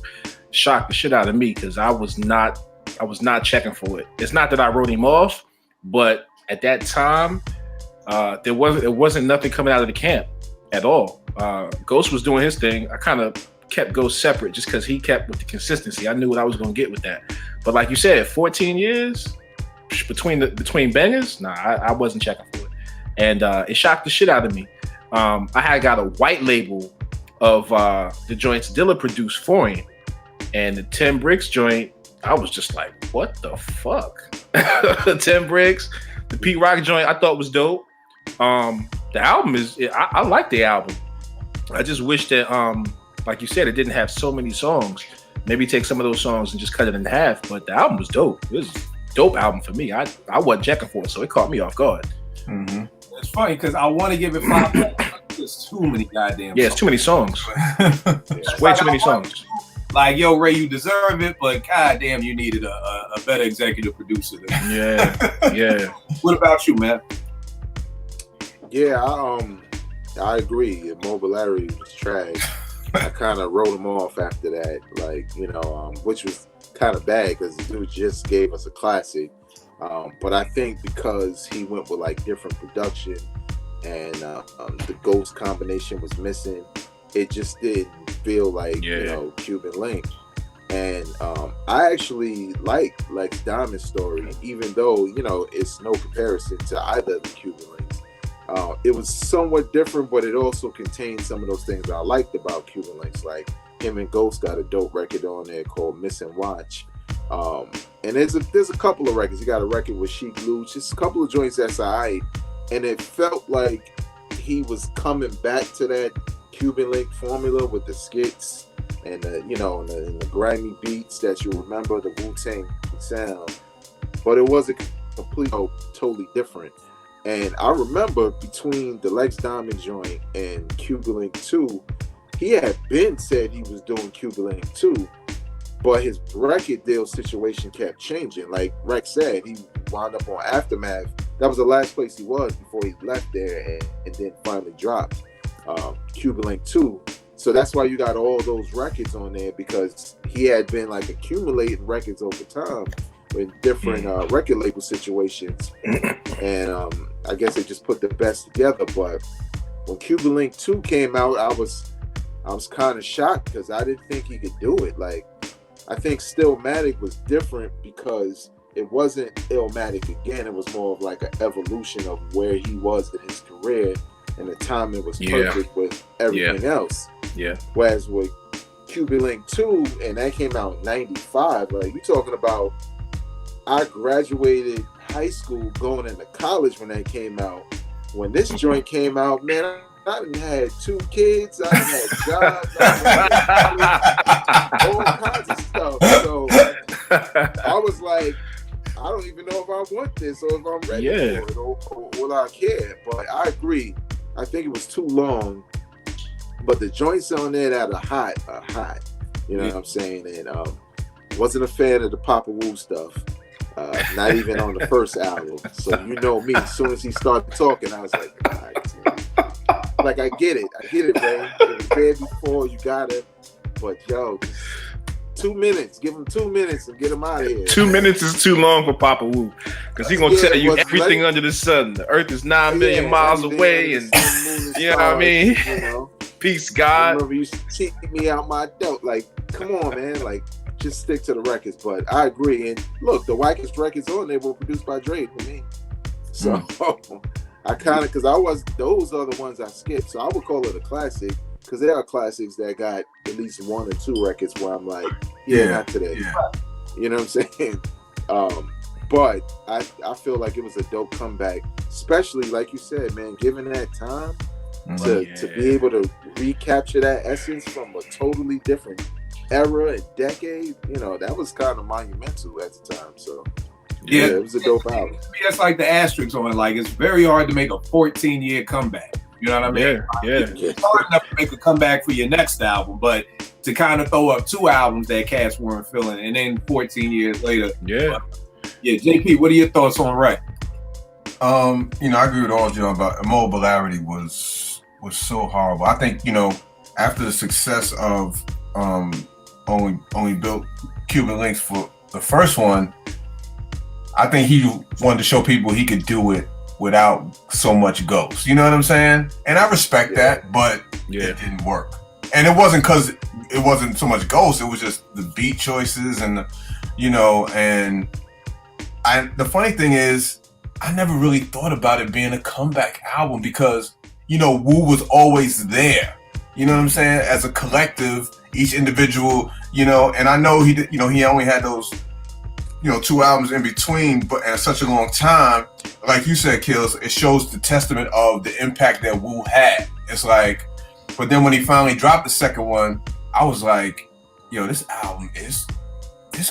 shocked the shit out of me because I was not checking for it. It's not that I wrote him off, but at that time, there wasn't nothing coming out of the camp at all. Ghost was doing his thing. I kind of kept Ghost separate just because he kept with the consistency. I knew what I was going to get with that. But like you said, 14 years between bangers, nah, I wasn't checking for it, and it shocked the shit out of me. I had got a white label of the joints Dilla produced for him, and the 10 Bricks joint, I was just like, what the fuck? 10 Bricks, the Pete Rock joint, I thought was dope. The album I like the album. I just wish that, like you said, it didn't have so many songs. Maybe take some of those songs and just cut it in half. But the album was dope. It was a dope album for me. I wasn't checking for it, so it caught me off guard. Mm-hmm. It's funny because I want to give it 5. There's too many goddamn. Yeah, it's too many songs. It's way too many songs. Like, yo, Ray, you deserve it, but goddamn, you needed a better executive producer. Yeah. What about you, man? Yeah, I agree. Mobile Larry was trash. I kind of wrote him off after that, like, you know, which was kind of bad because the dude just gave us a classic. But I think because he went with like different production and the Ghost combination was missing, it just didn't feel like, you know, Cuban Link. And I actually like Lex Diamond's story, even though, you know, it's no comparison to either of the Cuban Links. It was somewhat different, but it also contained some of those things that I liked about Cuban Links. Like him and Ghost got a dope record on there called Missing Watch. And there's a couple of records. He got a record with Sheek Louch, just a couple of joints that's alright. And it felt like he was coming back to that Cuban Link formula with the skits and the grimy beats that you remember, the Wu-Tang sound. But it was a totally different. And I remember between the Lex Diamond joint and Cuban Link 2, he had been said he was doing Cuban Link 2, but his record deal situation kept changing. Like Rex said, he wound up on Aftermath. That was the last place he was before he left there and then finally dropped Cuban Link 2. So that's why you got all those records on there, because he had been like accumulating records over time in different record label situations. And I guess they just put the best together. But when Cuban Link 2 came out, I was kind of shocked because I didn't think he could do it. Like, I think Stillmatic was different because it wasn't Illmatic again. It was more of like an evolution of where he was in his career, and the timing was perfect with everything else. Yeah. Whereas with Cuban Link 2, and that came out in 95, like, you're talking about, I graduated high school going into college when that came out. When this joint came out, man, I done had 2 kids, I done had jobs, all kinds of stuff. So I was like, I don't even know if I want this or if I'm ready for it or will I care. But I agree. I think it was too long. But the joints on there that are hot. You know what I'm saying? And wasn't a fan of the Papa Wu stuff. Not even on the first album. So you know me, as soon as he started talking, I was like, all right, like, I get it, Ray. It was there before, you got it. But yo, 2 minutes. Give him 2 minutes and get him out of here. 2 minutes is too long for Papa Wu, because he's gonna tell you everything under the sun. The Earth is 9 million miles away, and you know what I mean. You know, peace, God. I remember you cheat me out my dope. Like, come on, man. Like, just stick to the records. But I agree. And look, the wackest records on there were produced by Dre for me. So I kind of, because those are the ones I skipped. So I would call it a classic, because there are classics that got at least 1 or 2 records where I'm like, not today. Yeah. You know what I'm saying? But I feel like it was a dope comeback, especially like you said, man, given that time to be able to recapture that essence from a totally different era and decade. You know, that was kind of monumental at the time. So yeah, it was a dope album. That's like the asterisks on it. Like, it's very hard to make a 14-year comeback. You know what I mean? Yeah. It's hard enough to make a comeback for your next album, but to kind of throw up 2 albums that cats weren't feeling, and then 14 years later. Yeah. JP, what are your thoughts on Wreck? You know, I agree with all of you about Immobilarity was so horrible. I think, you know, after the success of only built Cuban Links for the first one, I think he wanted to show people he could do it without so much ghost. You know what I'm saying? And I respect that, but it didn't work. And it wasn't because it wasn't so much ghost. It was just the beat choices and the funny thing is, I never really thought about it being a comeback album because, you know, Wu was always there. You know what I'm saying? As a collective, each individual, you know, and I know he only had those, you know, 2 albums in between, but in such a long time, like you said, Kills, it shows the testament of the impact that Wu had. It's like, but then when he finally dropped the second one, I was like, yo, this album is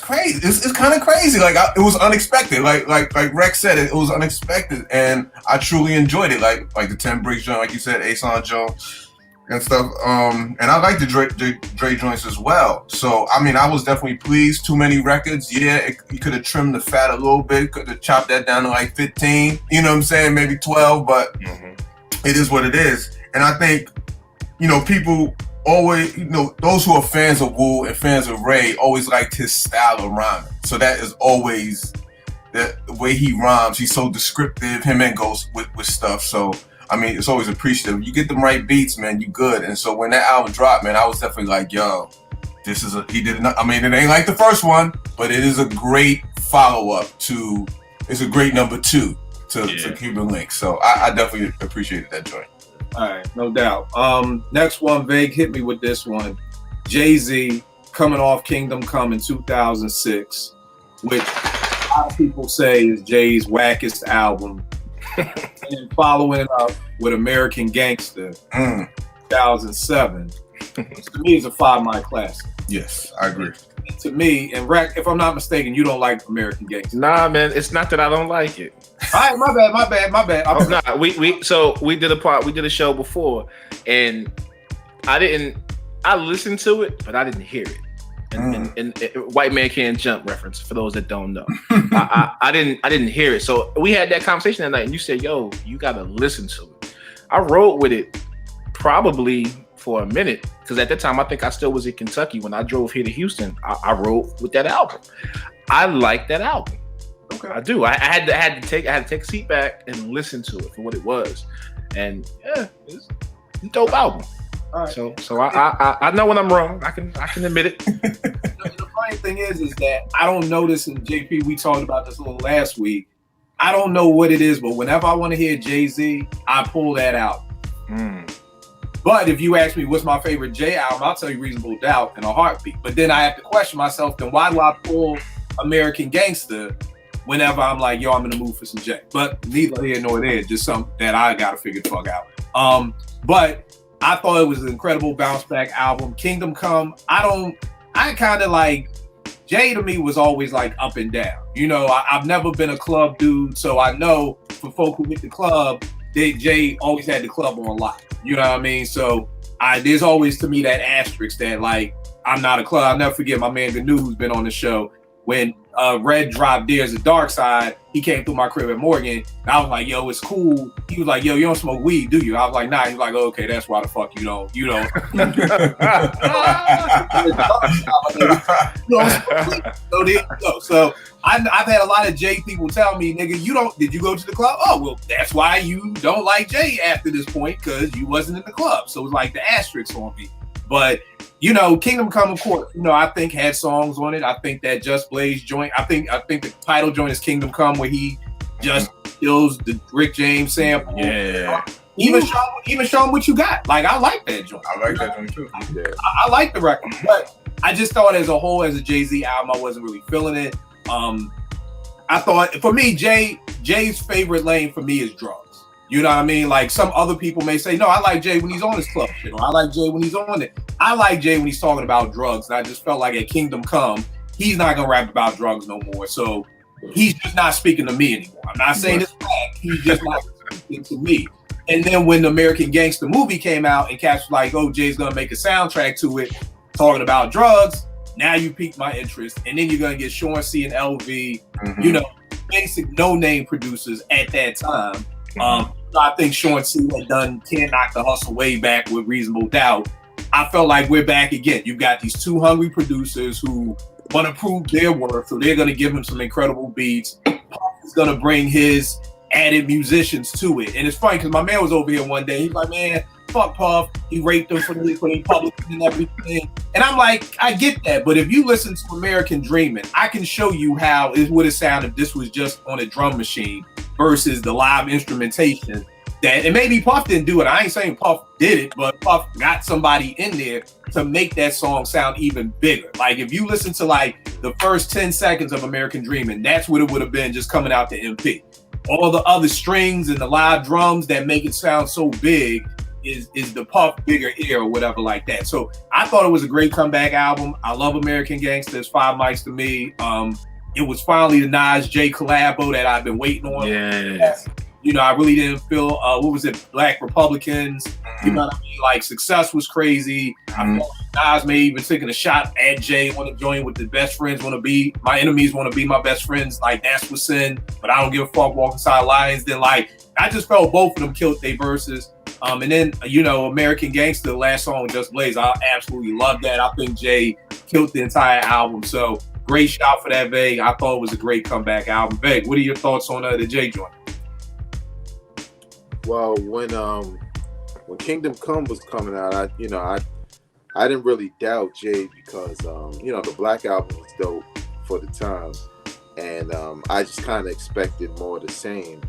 crazy. It's kind of crazy. Like, it was unexpected. Like Rex said, it was unexpected, and I truly enjoyed it. Like the 10 Bricks joint, like you said, Ason joint and stuff. And I like the Dre joints as well. So I mean, I was definitely pleased. Too many records. Yeah, you could have trimmed the fat a little bit. Could have chopped that down to like 15. You know what I'm saying? Maybe 12. But it is what it is. And I think, you know, people always, you know, those who are fans of Wu and fans of Ray always liked his style of rhyming. So that is always the way he rhymes. He's so descriptive, him and Ghost with stuff. So I mean, it's always appreciative. You get them right beats, man, you good. And so when that album dropped, man, I was definitely like, yo, he did not. I mean, it ain't like the first one, but it is a great follow-up to, it's a great number 2 to Cuban Links. So I definitely appreciated that joint. All right, no doubt. Next one, Vague hit me with this one. Jay-Z coming off Kingdom Come in 2006, which a lot of people say is Jay's wackest album. And following it up with American Gangster, 2007. To me, it's a 5-mile classic. Yes, I agree. And to me, and Rack, if I'm not mistaken, you don't like American Gangster. Nah, man, it's not that I don't like it. All right, my bad. I'm not. We did a show before, and I listened to it, but I didn't hear it. And White Man Can't Jump reference for those that don't know. I didn't hear it. So we had that conversation that night, and you said, "Yo, you gotta listen to it." I rode with it probably for a minute because at that time I think I still was in Kentucky when I drove here to Houston. I rode with that album. I like that album. Okay, I do. I had to take a seat back and listen to it for what it was, and it's a dope album. All right. So I know when I'm wrong. I can admit it. The funny thing is that I don't notice, and JP, we talked about this a little last week. I don't know what it is, but whenever I want to hear Jay-Z, I pull that out. But if you ask me what's my favorite Jay album, I'll tell you Reasonable Doubt in a heartbeat. But then I have to question myself, then why do I pull American Gangster whenever I'm like, yo, I'm in the mood for some Jay? But neither here nor there, just something that I gotta figure the fuck out. But I thought it was an incredible bounce back album. Kingdom Come, I kind of like, Jay to me was always like up and down. You know, I've never been a club dude, so I know for folk who hit the club, Jay always had the club on lock. You know what I mean? So there's always to me that asterisk that like, I'm not a club. I'll never forget my man Gnu, who's been on the show. when Red dropped There's a Dark Side, he came through my crib at Morgan. And I was like, yo, it's cool. He was like, yo, you don't smoke weed, do you? I was like, nah. He was like, oh, okay, that's why the fuck you don't. So there you go. So I've had a lot of Jay people tell me, nigga, did you go to the club? Oh, well, that's why you don't like Jay after this point, because you wasn't in the club. So it's like the asterisk on me. But Kingdom Come, of course, I think had songs on it. I think that Just Blaze joint, I think the title joint is Kingdom Come, where he just kills the Rick James sample. Yeah. Even show him what you got. Like, I like that joint. I like that joint too. Yeah. I like the record, but I just thought as a whole, as a Jay-Z album, I wasn't really feeling it. I thought, for me, Jay's favorite lane for me is drugs. You know what I mean? Like, some other people may say, no, I like Jay when he's on his club shit, or I like Jay when he's on it. I like Jay when he's talking about drugs, and I just felt like at Kingdom Come, he's not gonna rap about drugs no more. So he's just not speaking to me anymore. I'm not saying it's bad. He's just not speaking to me. And then when the American Gangster movie came out, and cats was like, oh, Jay's gonna make a soundtrack to it talking about drugs, now you piqued my interest. And then you're gonna get Sean C and LV, basic no-name producers at that time. I think Sean C had done Can't Knock the Hustle way back with Reasonable Doubt. I felt like we're back again. You've got these two hungry producers who want to prove their worth, so they're going to give him some incredible beats. Puff is going to bring his added musicians to it. And it's funny because my man was over here one day. He's like, man, fuck Puff. He raped them for the public and everything. And I'm like, I get that. But if you listen to American Dreamin', I can show you how it would have sounded if this was just on a drum machine versus the live instrumentation. And maybe Puff didn't do it. I ain't saying Puff did it, but Puff got somebody in there to make that song sound even bigger. Like, if you listen to like the first 10 seconds of American Dreamin', that's what it would have been just coming out the MP. All the other strings and the live drums that make it sound so big is the Puff bigger ear or whatever like that. So I thought it was a great comeback album. I love American Gangster. It's 5 mics to me. It was finally the Nas J collabo that I've been waiting on. Yes. I really didn't feel, what was it, Black Republicans. You know what I mean? Like, Success was crazy. I felt like Nas may even taking a shot at Jay on the joint with the best friends want to be. My enemies want to be my best friends. Like, that's what's in. But I don't give a fuck, walking side lines. Then, like, I just felt both of them killed their verses. And then, American Gangster, the last song, Just Blaze, I absolutely love that. I think Jay killed the entire album. So, great shout for that, Veg. I thought it was a great comeback album. Veg, what are your thoughts on the Jay joint? Well, when Kingdom Come was coming out, I didn't really doubt Jay because the Black Album was dope for the time, and I just kind of expected more of the same.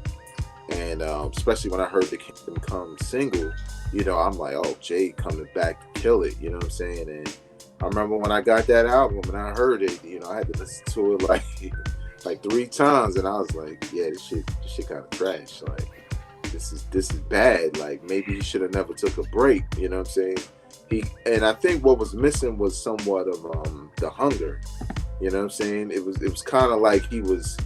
And especially when I heard the Kingdom Come single, I'm like, oh, Jay coming back to kill it. You know what I'm saying? And I remember when I got that album and I heard it, I had to listen to it like 3 times, and I was like, yeah, this shit kind of trash. Like, this is bad. Like, maybe he should have never took a break. You know what I'm saying? And I think what was missing was somewhat of the hunger. You know what I'm saying? It was kind of like he was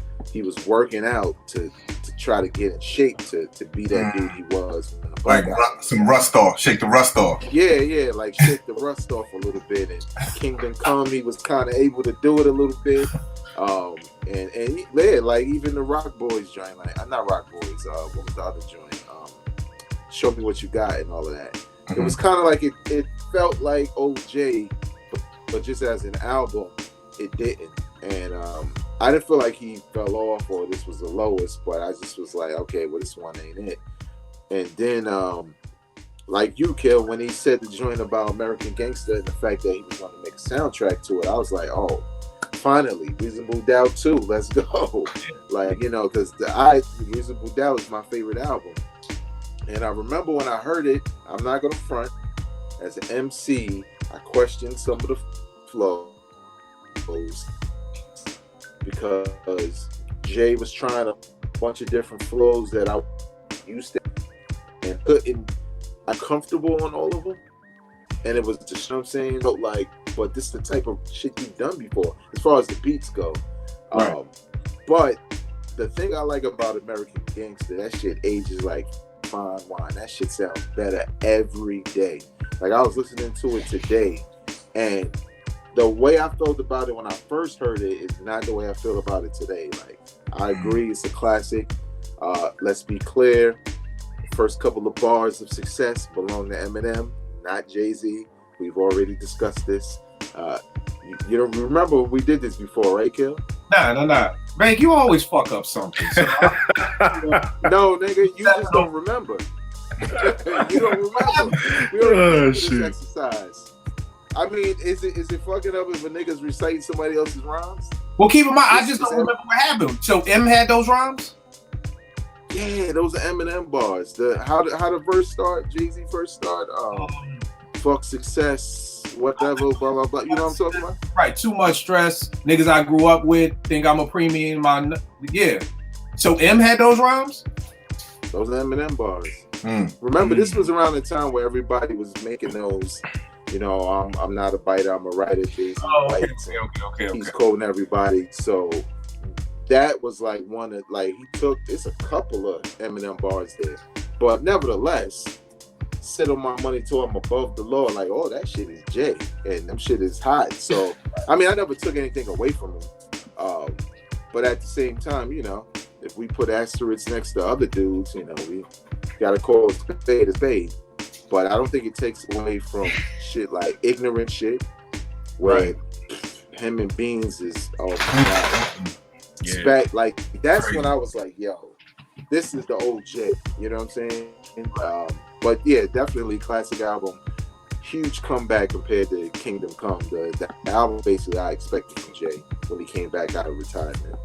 working out to try to get in shape to be that dude he was. Like some rust off, shake the rust off. Yeah, like shake the rust off a little bit. And Kingdom Come, he was kind of able to do it a little bit. And like even the Rock Boys joint, like not Rock Boys, what was the other joint? Show Me What You Got and all of that. It was kind of like it felt like OJ, but just as an album, it didn't. And I didn't feel like he fell off or this was the lowest, but I just was like, okay, well, this one ain't it. And then, like you, Kill, when he said the joint about American Gangster and the fact that he was going to make a soundtrack to it, I was like, oh, finally, Reasonable Doubt 2, let's go. Like, because Reasonable Doubt is my favorite album. And I remember when I heard it, I'm not going to front, as an MC, I questioned some of the flows because Jay was trying a bunch of different flows that I used to and I'm comfortable on all of them. And it was just, what I'm saying, but this is the type of shit you've done before as far as the beats go. Right. But the thing I like about American Gangster, that shit ages like fine wine. That shit sounds better every day. Like, I was listening to it today, and the way I felt about it when I first heard it is not the way I feel about it today. Like, I agree, it's a classic. Let's be clear, first couple of bars of success belong to Eminem, not Jay-Z. We've already discussed this. You don't remember we did this before, right, Kill? Nah. Man, you always fuck up something. So no, nigga, you just don't remember. You don't remember. We don't do this exercise. I mean, is it fucking up if a nigga's reciting somebody else's rhymes? Well, keep in mind, I just don't remember what happened. So M had those rhymes? Yeah, those are Eminem bars. How the verse start? Jay-Z first start. Fuck success, whatever, blah blah blah. You know what I'm talking about? Right. Too much stress. Niggas I grew up with think I'm a premium. Yeah. So M had those rhymes. Those are Eminem bars. Remember, this was around the time where everybody was making those. You know, I'm not a biter, I'm a writer. Jay-Z bites. Okay. He's quoting everybody. So that was like one of it's a couple of Eminem bars there, but nevertheless, sit on my money till I'm above the law. Like, oh, that shit is Jay, and them shit is hot. So I mean, I never took anything away from him, but at the same time, you know, if we put asterisks next to other dudes, you know, we gotta call it spade a spade. But I don't think it takes away from shit like ignorant shit, where him and Beans is, oh my god. Yeah. Like, that's crazy. When I was like, yo, this is the old Jay. You know what I'm saying? But yeah, definitely classic album. Huge comeback compared to Kingdom Come. The album basically I expected from Jay when he came back out of retirement.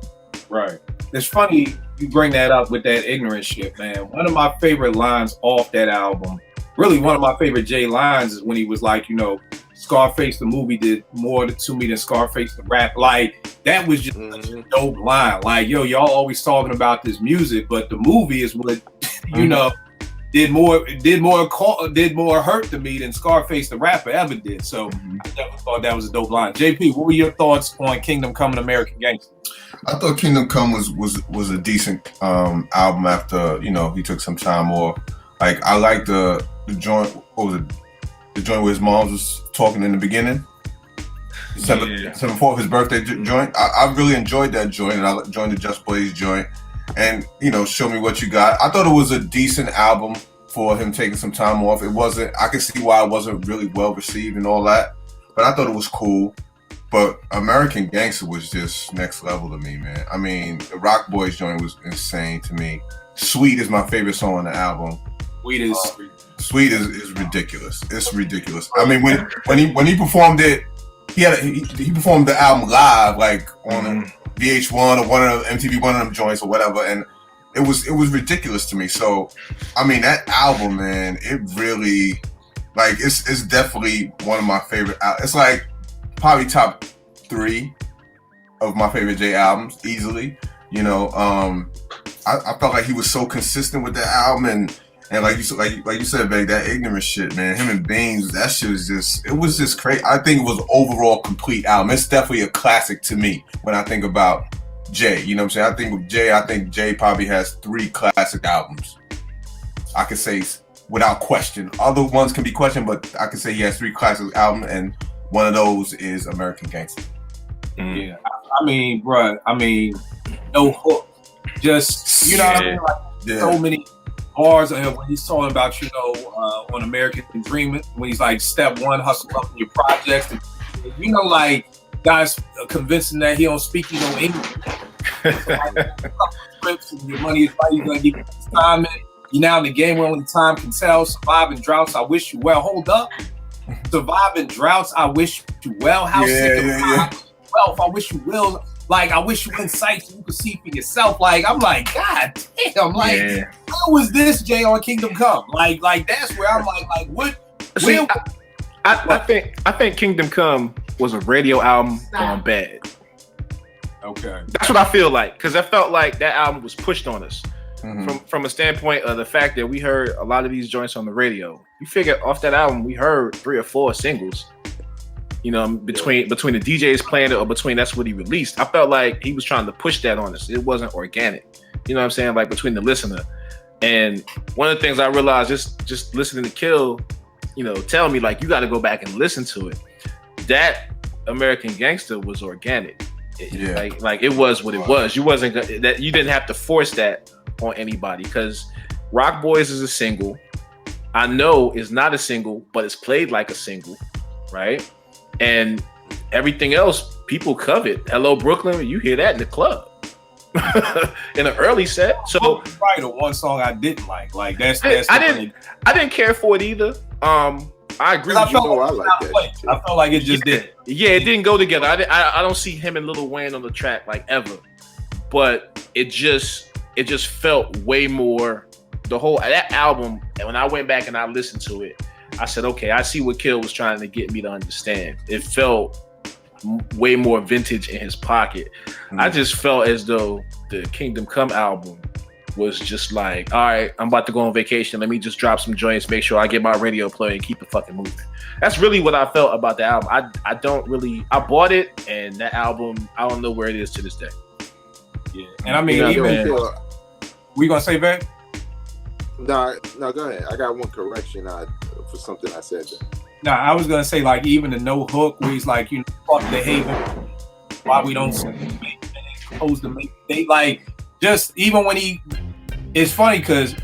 Right. It's funny you bring that up with that ignorant shit, man. One of my favorite lines off that album, really one of my favorite Jay lines, is when he was like, you know, Scarface the movie did more to me than Scarface the rap. Like, that was just a dope line. Like, yo, y'all always talking about this music, but the movie is what, you know, did more hurt to me than Scarface the rapper ever did. So I definitely thought that was a dope line. JP, what were your thoughts on Kingdom Come and American Gangster? I thought Kingdom Come was a decent album after, you know, he took some time off. Like, I like the joint. What was it? The joint where his mom was talking in the beginning. 7/4 his birthday joint. I really enjoyed that joint, and I joined the Just Blaze joint. And, you know, Show Me What You Got. I thought it was a decent album for him taking some time off. It wasn't. I can see why it wasn't really well received and all that, but I thought it was cool. But American Gangster was just next level to me, man. I mean, the Rock Boys joint was insane to me. Sweet is my favorite song on the album. Sweet is ridiculous. It's ridiculous. I mean, when he performed it, he performed the album live, like on VH1 or one of MTV, one of them joints or whatever, and it was ridiculous to me. So, I mean, that album, man, it really, like, it's definitely one of my favorite. It's like probably top 3 of my favorite Jay albums, easily. You know, I felt like he was so consistent with the album, and like you said, babe, that ignorant shit, man. Him and Beans, that shit was just crazy. I think it was an overall complete album. It's definitely a classic to me when I think about Jay. You know what I'm saying? I think Jay probably has 3 classic albums. I could say without question. Other ones can be questioned, but I could say he has 3 classic albums, and one of those is American Gangster. Yeah, I mean, bruh, no hook. Just, you know what I mean? Like, so many bars when he's talking about, you know, on American Dream, when he's like, step 1, hustle up in your projects. And, you know, like, guys convincing that he don't speak, you know, English. So, like, and your money is right, you're going to give you this time. And you're now in the game where only time can tell. Surviving droughts, I wish you well. Hold up. Surviving droughts, I wish you well. How sick of wealth, I wish you will. Like, I wish you insight so you could see for yourself. Like, I'm like, God damn, like, how was this Jay on Kingdom Come? Like that's where I'm like, what? See, I think Kingdom Come was a radio album gone bad. Okay, that's what I feel like, because I felt like that album was pushed on us from a standpoint of the fact that we heard a lot of these joints on the radio. You figure off that album, we heard 3 or 4 singles. You know, between the DJs playing it or between that's what he released. I felt like he was trying to push that on us. It wasn't organic. You know what I'm saying? Like, between the listener. And one of the things I realized just listening to Kill, you know, tell me, like, you got to go back and listen to it. That American Gangster was organic. Like it was what it was. You wasn't that you didn't have to force that on anybody because Rock Boys is a single. I know it's not a single, but it's played like a single, right? And everything else people covet. Hello Brooklyn, you hear that in the club. In an early set. So probably the one song I didn't like. Like that's I didn't care for it either. I agree with you. I felt like it just did. Yeah, it didn't go together. I don't see him and Lil Wayne on the track like ever. But it just felt way more the whole that album. And when I went back and I listened to it, I said, okay, I see what Kill was trying to get me to understand. It felt way more vintage in his pocket. I just felt as though the Kingdom Come album was just like, all right, I'm about to go on vacation. Let me just drop some joints, make sure I get my radio play and keep it fucking moving. That's really what I felt about the album. I bought it, and that album, I don't know where it is to this day. Yeah, and I mean, we gonna say back? No, go ahead. I got one correction for something I said there. Nah, I was gonna say like even the no hook where he's like, fuck the Haven. Why we don't supposed to make they like just even when it's funny because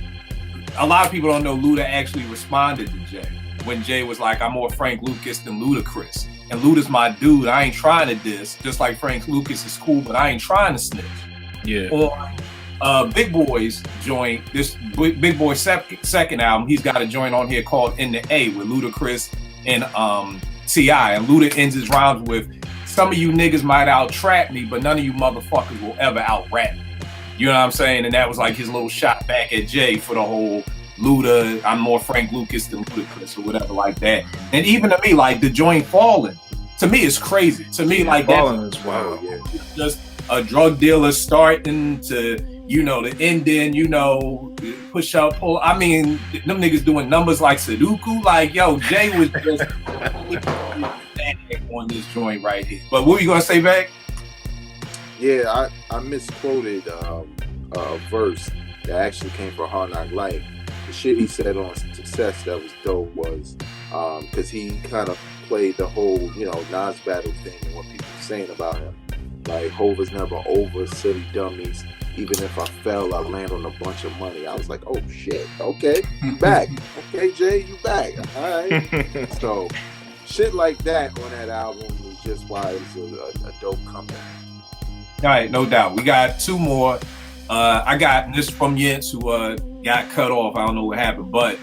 a lot of people don't know Luda actually responded to Jay when Jay was like, I'm more Frank Lucas than Ludacris. And Luda's my dude. I ain't trying to diss, just like Frank Lucas is cool, but I ain't trying to snitch. Yeah. Or Big Boy's joint, this Big Boy's second album, he's got a joint on here called In the A with Ludacris and T.I. And Luda ends his rhymes with, some of you niggas might out-trap me, but none of you motherfuckers will ever out-rap me. You know what I'm saying? And that was like his little shot back at Jay for the whole Luda, I'm more Frank Lucas than Ludacris or whatever like that. And even to me, like the joint Fallen, to me it's crazy. To me, like Fallen is wild. Just a drug dealer starting to, the ending, push up, pull. I mean, them niggas doing numbers like Sudoku. Like, yo, Jay was just on this joint right here. But what were you gonna say, back? Yeah, I misquoted a verse that actually came from Hard Knock Life. The shit he said on Success that was dope was because he kind of played the whole, Nas battle thing and what people were saying about him. Like, Hov is never over, silly dummies. Even if I fell, I land on a bunch of money. I was like, oh shit, okay, you back. Okay, Jay, you back. All right. So, shit like that on that album was just why it was a dope comeback. All right, no doubt. We got two more. I got this from Yentz, who got cut off. I don't know what happened, but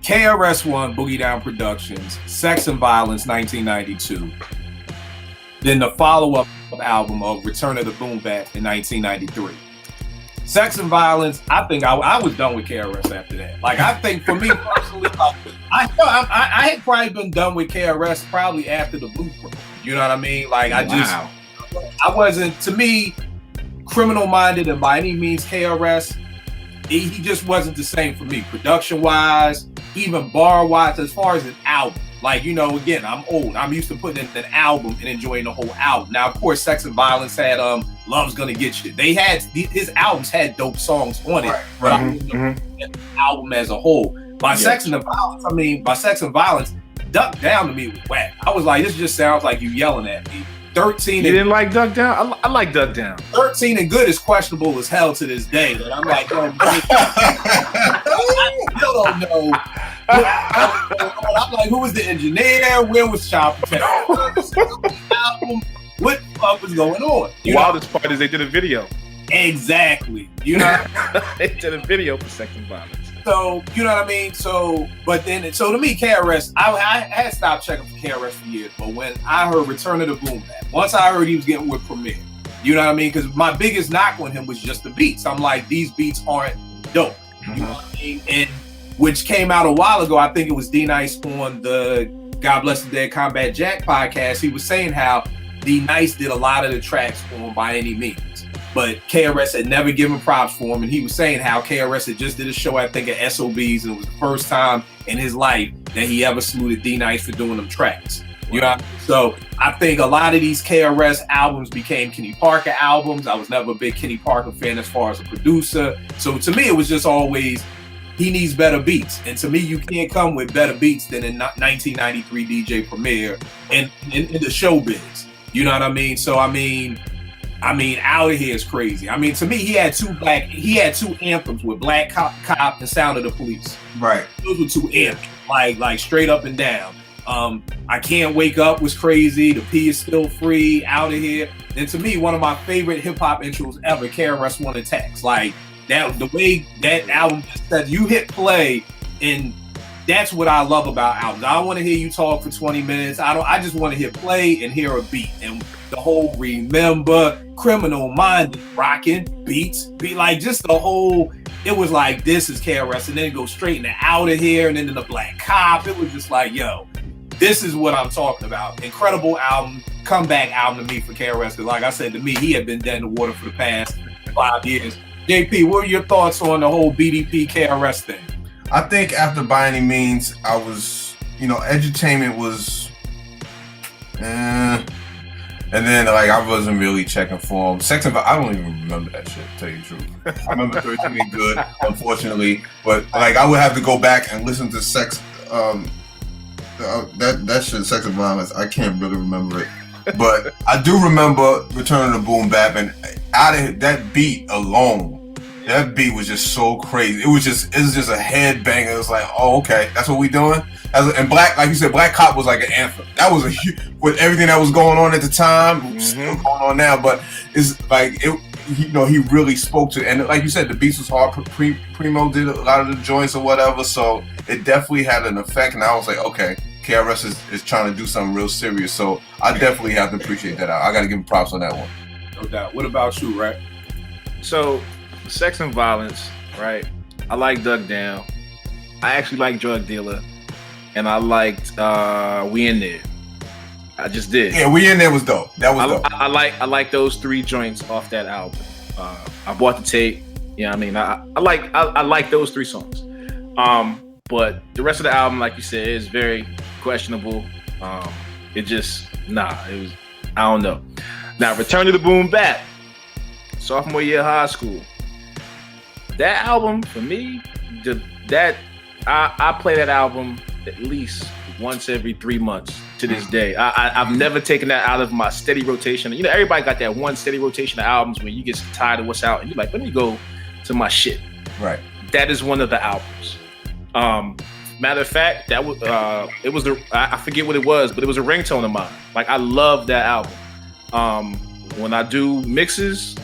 KRS-One, Boogie Down Productions, Sex and Violence, 1992. Then the follow-up album of Return of the Boom Bap in 1993. Sex and Violence, I think I was done with KRS after that. Like, I think for me personally, I had probably been done with KRS probably after the Blueprint. You know what I mean? Like, I wasn't, to me, criminal-minded and by any means KRS, he just wasn't the same for me. Production-wise, even bar-wise, as far as an album. Like, again, I'm old. I'm used to putting in an album and enjoying the whole album. Now, of course, Sex and Violence had Love's Gonna Get You. They had, his albums had dope songs on it. But I mean, the album as a whole. By Sex and Violence, Duck Down to me was whack. I was like, this just sounds like you yelling at me. 13 You didn't like Duck Down? I like Duck Down. 13 and Good is questionable as hell to this day. And I'm like, I still don't know. I'm like, who was the engineer? Where was Child Protector? What the fuck was going on? The wildest part is they did a video. Exactly. They did a video for Sex and Violence. So, you know what I mean? So to me, KRS, I had stopped checking for KRS for years, but when I heard Return of the Boom Bap, once I heard he was getting with Premier, you know what I mean? Because my biggest knock on him was just the beats. I'm like, these beats aren't dope. You know what I mean? And which came out a while ago, I think it was D-Nice on the God Bless the Dead Combat Jack podcast. He was saying how D-Nice did a lot of the tracks for him by any means. But KRS had never given props for him, and he was saying how KRS had just did a show, I think, at SOBs, and it was the first time in his life that he ever saluted D-Nice for doing them tracks. You know, so I think a lot of these KRS albums became Kenny Parker albums. I was never a big Kenny Parker fan as far as a producer. So to me, it was just always he needs better beats. And to me, you can't come with better beats than in 1993 DJ Premier and in the showbiz. You know what I mean? So I mean, Out of Here is crazy. I mean, to me, he had two anthems with Black Cop and Sound of the Police. Right. Those were two anthems, like straight up and down. I Can't Wake Up was crazy. The P is Still Free. Out of Here. And to me, one of my favorite hip hop intros ever, KRS-One Attacks. Like that, the way that album said, you hit play, and that's what I love about albums. I don't want to hear you talk for 20 minutes. I just want to hit play and hear a beat. And the whole Remember, Criminal Minded, rocking beats, be like just the whole. It was like, this is KRS, and then it goes straight into Out of Here, and then to the Black Cop. It was just like, yo, this is what I'm talking about. Incredible album, comeback album to me for KRS. Because like I said, to me, he had been dead in the water for the past 5 years. JP, what are your thoughts on the whole BDP KRS thing? I think after By Any Means, I was, Edutainment was, and then like I wasn't really checking for him. Sex and I don't even remember that shit, to tell you the truth. I remember 13 Ain't Good, unfortunately, but like I would have to go back and listen to Sex. That shit, Sex and Violence. I can't really remember it, but I do remember Return of the Boom Bap, and out of that beat alone. That beat was just so crazy. It was just a headbanger. It was like, oh, okay, that's what we doing. And Black, like you said, Black Cop was like an anthem. That was with everything that was going on at the time, still going on now. But it's like he really spoke to. And like you said, the beats was hard. Primo did a lot of the joints or whatever, so it definitely had an effect. And I was like, okay, KRS is trying to do something real serious. So I definitely have to appreciate that. I got to give him props on that one. No doubt. What about you, right? So, Sex and Violence, right? I like Duck Down. I actually like Drug Dealer, and I liked We In There. I just did. Yeah, We In There was dope. That was dope. I like those 3 joints off that album. I bought the tape. Yeah, I mean, I like those 3 songs. But the rest of the album, like you said, is very questionable. It was I don't know. Now, Return to the Boom Bap, sophomore year of high school. That album for me, I play that album at least once every 3 months to this day. I've never taken that out of my steady rotation. Everybody got that one steady rotation of albums when you get tired of what's out and you're like, let me go to my shit. Right. That is one of the albums. Matter of fact, that was I forget what it was, but it was a ringtone of mine. Like I love that album. When I do mixes,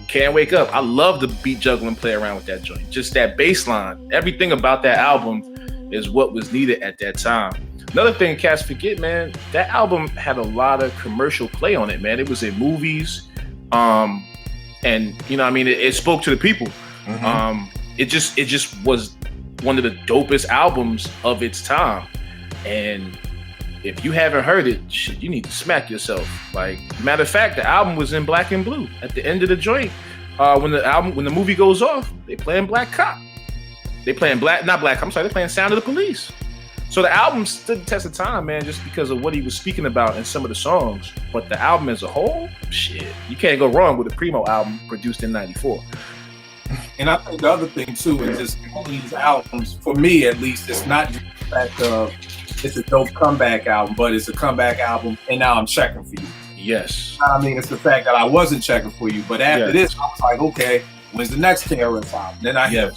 Can't Wake Up, I love the beat juggle and play around with that joint. Just that bass line, everything about that album is what was needed at that time. Another thing cats forget, man, that album had a lot of commercial play on it, man. It was in movies, and it spoke to the people. It just was one of the dopest albums of its time. And if you haven't heard it, shit, you need to smack yourself. Like, matter of fact, the album was in black and blue. At the end of the joint, when the movie goes off, they playing Black Cop. They're playing Sound of the Police. So the album stood the test of time, man, just because of what he was speaking about in some of the songs. But the album as a whole, shit, you can't go wrong with a Primo album produced in '94. And I think the other thing too is just all these albums, for me at least, it's not just the fact of it's a dope comeback album, but it's a comeback album, and now I'm checking for you. Yes. I mean, it's the fact that I wasn't checking for you, but after this, I was like, okay, when's the next KRS album? Then I hear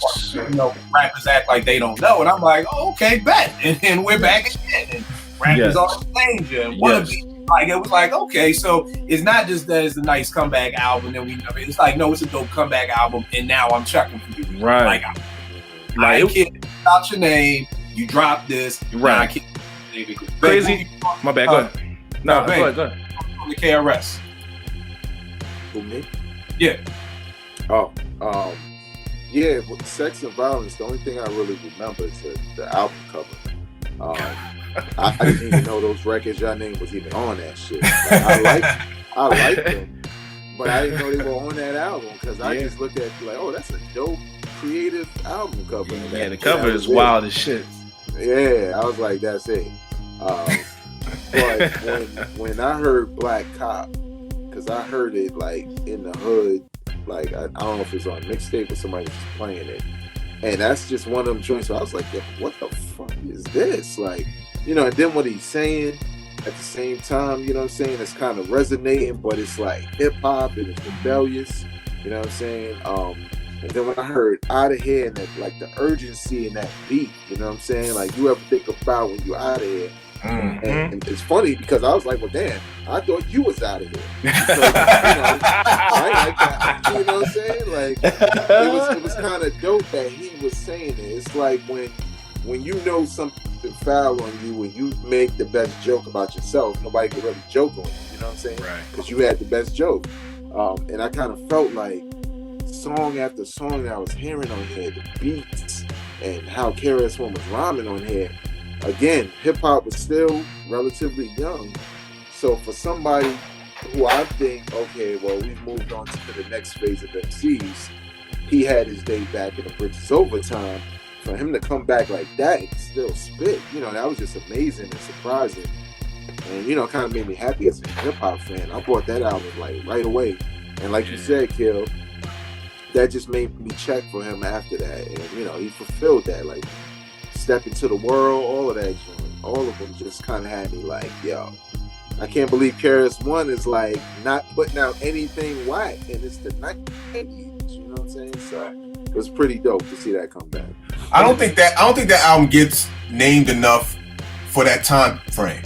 rappers act like they don't know, and I'm like, oh, okay, bet, and we're back again, and rappers are danger, and wanna be. Like, it was like, okay, so it's not just that it's a nice comeback album, and it's like, no, it's a dope comeback album, and now I'm checking for you. Right. I can't stop your name, you dropped this, right. I can't. Crazy. My bad, go ahead. No, go ahead. On the KRS. For me? Yeah. Yeah, with Sex and Violence, the only thing I really remember is the album cover. I didn't even know those records y'all name was even on that shit. Like, I liked them, but I didn't know they were on that album because I just looked at it like, oh, that's a dope, creative album cover. Yeah, the cover is wild as shit. Yeah, I was like, that's it. But when I heard Black Cop, because I heard it like in the hood, like I don't know if it was on mixtape or somebody was playing it, And that's just one of them joints where I was like, yo, what the fuck is this? Like, you know, and then what he's saying at the same time, you know what I'm saying, it's kind of resonating, but it's like hip hop and it's rebellious, you know what I'm saying? And then when I heard Out of Here and that, like the urgency in that beat, you know what I'm saying? Like, you ever think about when you're out of here? And it's funny because I was like, well, damn, I thought you was out of here. So, you know, I like that. You know what I'm saying? Like, it was kind of dope that he was saying it. It's like when you know something foul on you, when you make the best joke about yourself, nobody can really joke on you. You know what I'm saying? Right. Because you had the best joke. And I kind of felt like song after song that I was hearing on here, the beats and how KRS-One was rhyming on here. Again, hip-hop was still relatively young. So for somebody who I think, okay, well, we've moved on to the next phase of MCs, he had his day back in the Bridges Overtime. For him to come back like that and still spit, you know, that was just amazing and surprising. And, you know, kind of made me happy as a hip-hop fan. I bought that album, like, right away. And like you said, Kill, that just made me check for him after that. And, you know, he fulfilled that, like, Step Into the World, all of that, all of them just kind of had me like, yo, I can't believe KRS-One is like not putting out anything whack, and it's the 90s, you know what I'm saying? So it was pretty dope to see that come back. I don't think that album gets named enough for that time frame.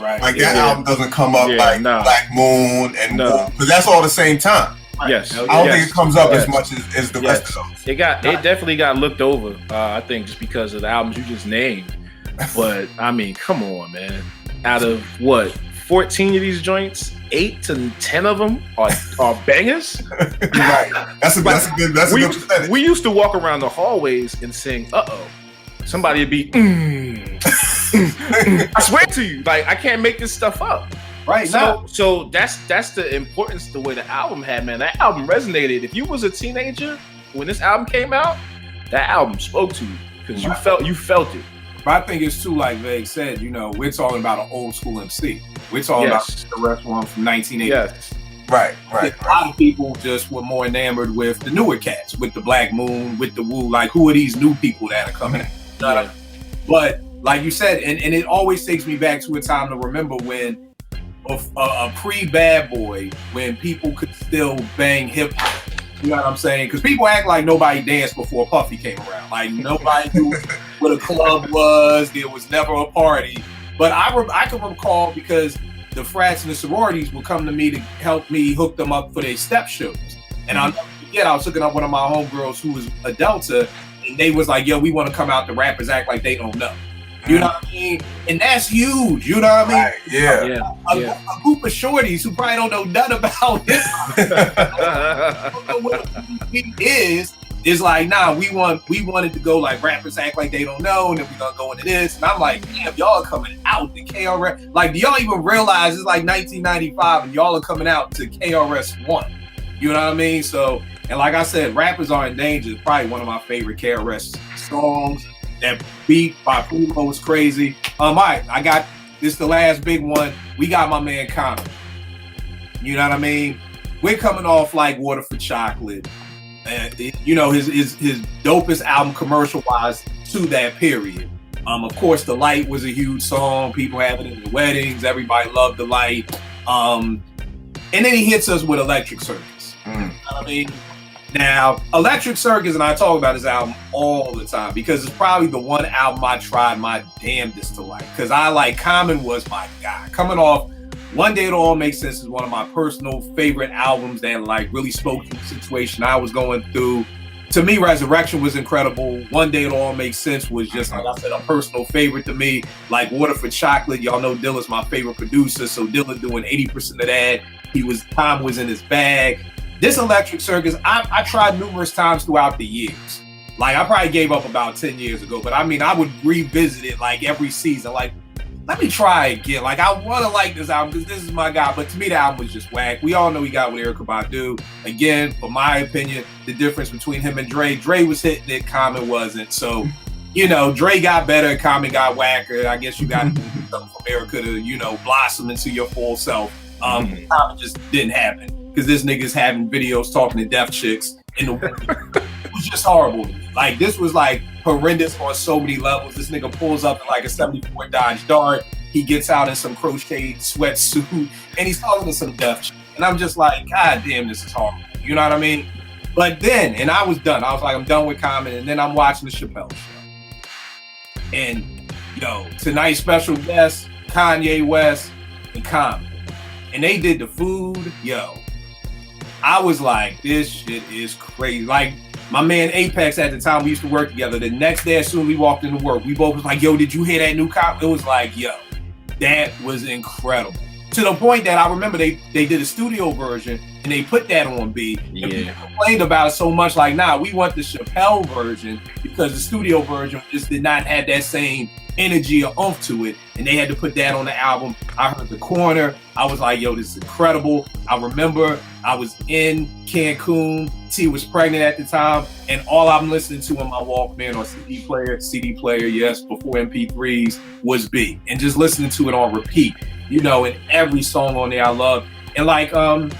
Right. Like that album doesn't come up like Black Moon and because that's all the same time. Yes, I don't think it comes up as much as the rest of those. It definitely got looked over. I think just because of the albums you just named. But I mean, come on, man. Out of what 14 of these joints, 8 to 10 of them are bangers. Right. That's a good percentage. We used to walk around the hallways and sing, "Uh-oh." Somebody would be, I swear to you, like I can't make this stuff up. Right. So that's the importance the way the album had, man. That album resonated. If you was a teenager when this album came out, that album spoke to you because you felt it. But I think it's too, like Veg said, you know, we're talking about an old school MC. We're talking about the restaurant from 1980. Yes. Right. A lot of people just were more enamored with the newer cats, with the Black Moon, with the Wu. Like, who are these new people that are coming out? But like you said, and it always takes me back to a time to remember when a pre-Bad Boy, when people could still bang hip hop. You know what I'm saying? Because people act like nobody danced before Puffy came around. Like nobody knew what a club was. There was never a party. But I can recall because the frats and the sororities would come to me to help me hook them up for their step shows. And I'll never forget, I was hooking up one of my homegirls who was a Delta, and they was like, yo, we want to come out, the rappers act like they don't know. You know what I mean? And that's huge. You know what I mean? Right. Yeah. A group of shorties who probably don't know nothing about this. Don't know what it is like, nah, we wanted to go like rappers act like they don't know, and then we're gonna go into this. And I'm like, damn, y'all are coming out to KRS. Like, do y'all even realize it's like 1995 and y'all are coming out to KRS-One? You know what I mean? So, and like I said, Rappers Are in Danger is probably one of my favorite KRS songs. That beat by Primo was crazy. All right, I got this. The last big one. We got my man Common. You know what I mean? We're coming off like Water for Chocolate, and you know his dopest album commercial wise to that period. Of course, The Light was a huge song. People have it in their weddings. Everybody loved The Light. And then he hits us with Electric Circus. You know what I mean? Now, Electric Circus, and I talk about this album all the time because it's probably the one album I tried my damnedest to like. Because I like Common was my guy. Coming off One Day It All Makes Sense is one of my personal favorite albums that like really spoke to the situation I was going through. To me, Resurrection was incredible. One Day It All Makes Sense was just, like I said, a personal favorite to me. Like Water for Chocolate, y'all know Dilla's my favorite producer, so Dilla doing 80% of that. Time was in his bag. This Electric Circus, I tried numerous times throughout the years. Like, I probably gave up about 10 years ago, but I mean, I would revisit it like every season. Like, let me try again. Like, I want to like this album because this is my guy, but to me, the album was just whack. We all know he got with Erykah Badu. Again, for my opinion, the difference between him and Dre was hitting it, Common wasn't. So, you know, Dre got better, Common got whacker. I guess you got something from Erykah to, you know, blossom into your full self. Common just didn't happen. Because this nigga's having videos talking to deaf chicks in the was just horrible to me. Like, this was like horrendous on so many levels. This nigga pulls up in like a 74 Dodge Dart. He gets out in some crocheted sweatsuit and he's talking to some deaf shit. And I'm just like, God damn, this is horrible. You know what I mean? But then, and I was done. I was like, I'm done with Common. And then I'm watching the Chappelle Show. And, tonight's special guest, Kanye West and Common. And they did the food. I was like, this shit is crazy. Like, my man Apex at the time, we used to work together. The next day, as soon as we walked into work, we both was like, yo, did you hear that new cop? It was like, that was incredible. To the point that I remember they did a studio version and they put that on B. And people complained about it so much, like, nah, we want the Chappelle version because the studio version just did not have that same energy or oomph to it. And they had to put that on the album. I heard The Corner. I was like, yo, this is incredible. I remember I was in Cancun. T was pregnant at the time. And all I'm listening to on my Walkman or CD player, yes, before MP3s, was B. And just listening to it on repeat. And every song on there I love. And like, I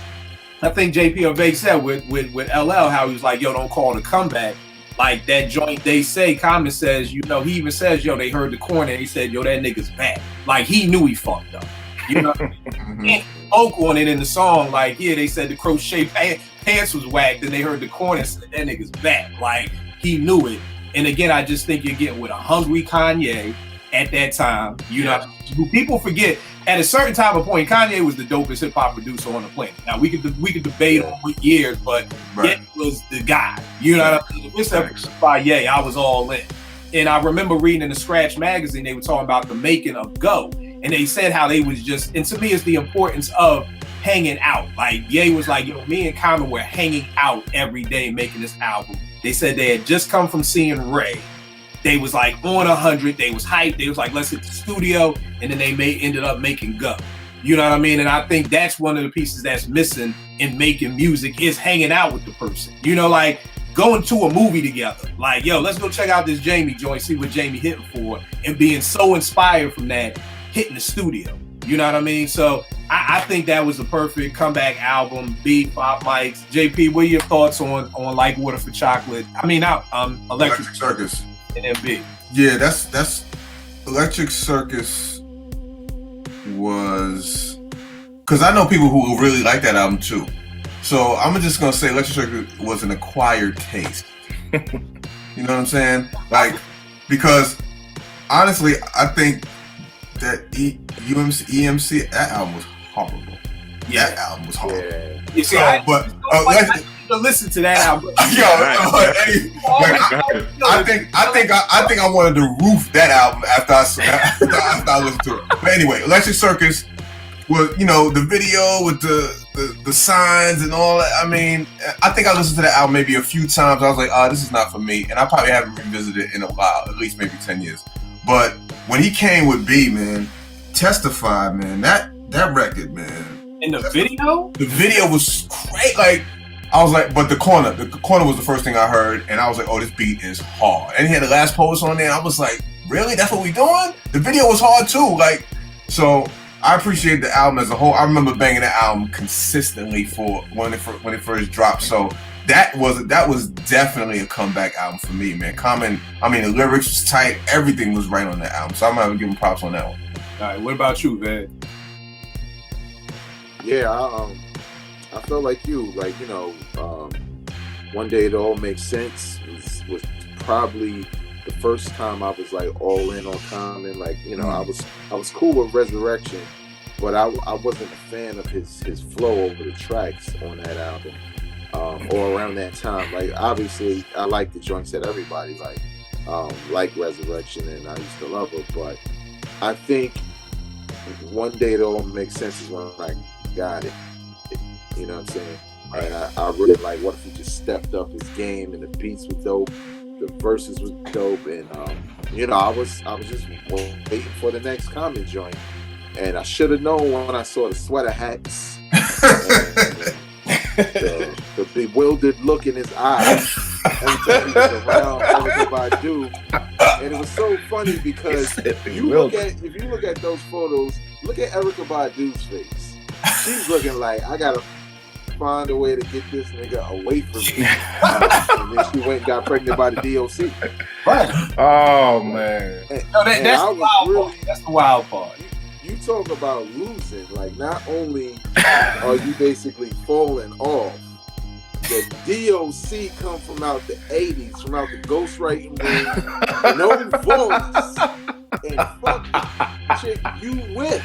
think JP or Vake said with LL, how he was like, yo, don't call it a comeback. Like that joint they say, Common says, he even says, yo, they heard The Corner. And he said, yo, that nigga's back. Like, he knew he fucked up. And spoke on it in the song. Like, they said the crochet pants was whacked. And they heard The Corner and said, that nigga's back. Like, he knew it. And again, I just think you're getting with a hungry Kanye at that time. People forget, at a certain time of point, Kanye was the dopest hip hop producer on the planet. Now we could debate on what years, but Ye was the guy. You know what I mean? If it's ever by Ye, I was all in. And I remember reading in the Scratch magazine, they were talking about the making of Go, and they said how they was just, and to me, it's the importance of hanging out. Like Ye was like, me and Common were hanging out every day making this album. They said they had just come from seeing Ray. They was like on 100. They was hyped. They was like, let's hit the studio. And then they ended up making Go. You know what I mean? And I think that's one of the pieces that's missing in making music is hanging out with the person. Like going to a movie together. Like, yo, let's go check out this Jamie joint, see what Jamie hitting for. And being so inspired from that, hitting the studio. You know what I mean? So I think that was the perfect comeback album. B, 5 mics. JP, what are your thoughts on Like Water for Chocolate? I mean, Electric Circus. And MB. Yeah, that's Electric Circus was, because I know people who really like that album too. So I'm just gonna say Electric Circus was an acquired taste. You know what I'm saying? Like, because honestly, I think that EMC, that album was horrible. Yeah, that album was horrible. Yeah. You see, listen to that album. I think I wanted to roof that album after I listened to it. But anyway, Electric Circus was, the video with the signs and all that. I mean, I think I listened to that album maybe a few times. I was like, this is not for me. And I probably haven't revisited it in a while, at least maybe 10 years. But when he came with B, man, Testify, man, that record, man. In the video? The video was great. Like, I was like, but the corner was the first thing I heard, and I was like, oh, this beat is hard. And he had the Last Post on there. I was like, really? That's what we doing? The video was hard too. Like, so I appreciate the album as a whole. I remember banging that album consistently for when it first dropped. So that was definitely a comeback album for me, man. Common, I mean, the lyrics was tight. Everything was right on that album. So I'm gonna give him props on that one. All right, what about you, man? Yeah, I felt like you, One Day It All Makes Sense was probably the first time I was like all in on Common. Like, I was cool with Resurrection, but I wasn't a fan of his flow over the tracks on that album, or around that time. Like, obviously, I like the joints that everybody like Resurrection, and I used to love it. But I think One Day It All Makes Sense is when I got it. You know what I'm saying? And I really like What If He just stepped up his game, and the beats were dope, the verses was dope, and I was just waiting for the next Common joint. And I should have known when I saw the sweater hats, the bewildered look in his eyes every time he was around Erykah Badu. And it was so funny because if you look at those photos, look at Erykah Badu's face. She's looking like, I gotta find a way to get this nigga away from me. And then she went and got pregnant by the DOC. Right. Oh man. That's the wild part. You talk about losing. Like, not only are you basically falling off, the DOC come from out the 80s, from out the ghostwriting room, no voice, and fuck chick you with.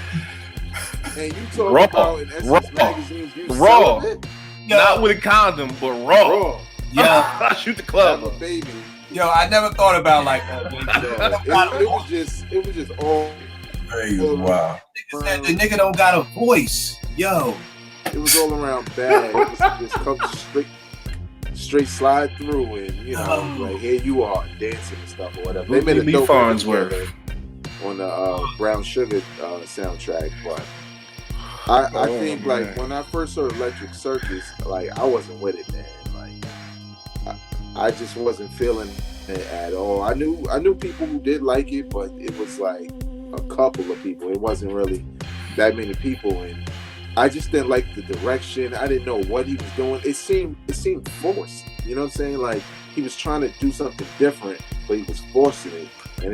And you talk about in Essence magazines, you raw. It. Not with a condom, but raw. Yeah. Shoot the club. I'm a baby. Yo, I never thought about like that. It was just all crazy. Wow. Said the nigga don't got a voice. Yo. It was all around bad. It was just come straight slide through, and you know, like here you are dancing and stuff or whatever. They made a dope together on the Brown Sugar soundtrack, but I think man. Like when I first heard Electric Circus, like I wasn't with it, man. Like I just wasn't feeling it at all. I knew people who did like it, but it was like a couple of people. It wasn't really that many people, and I just didn't like the direction. I didn't know what he was doing. It seemed forced. You know what I'm saying? Like he was trying to do something different, but he was forcing it, and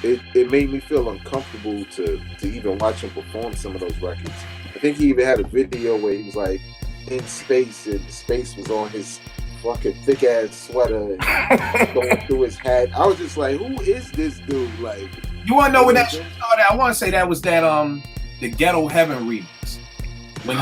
it made me feel uncomfortable to even watch him perform some of those records. I think he even had a video where he was like in space, and the space was on his fucking thick ass sweater and going through his hat. I was just like, who is this dude? Like, you wanna know when that shit started? I wanna say that was that the Ghetto Heaven remix. When he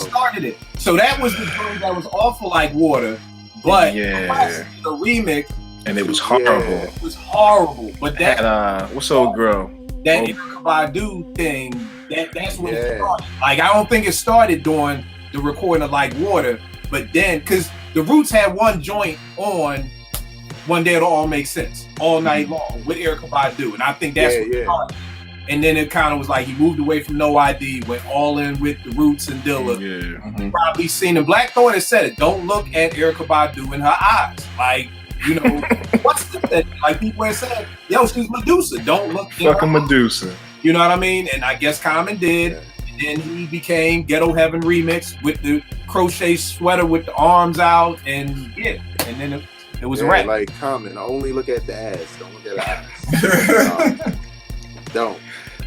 started it. So that was the joint that was awful like water, but the remix, and it was horrible. It was horrible. But that had, what's old girl? That Erykah Badu thing. That's when it started. Like I don't think it started during the recording of Like Water, but then because the Roots had one joint on One Day It'll All Make Sense all night long with Erykah Badu, and I think that's what it started. And then it kind of was like he moved away from No ID, went all in with the Roots and Dilla. Yeah. Mm-hmm. Probably seen it. Black Thought has said it. Don't look at Erykah Badu in her eyes. Like, you know, what's the thing? Like people have said, yo, she's Medusa. Don't look. Fucking Medusa. You know what I mean? And I guess Common did. Yeah. And then he became Ghetto Heaven remix with the crochet sweater with the arms out, and and then it was a rap. Like Common, only look at the ass. Don't look at the eyes. Don't.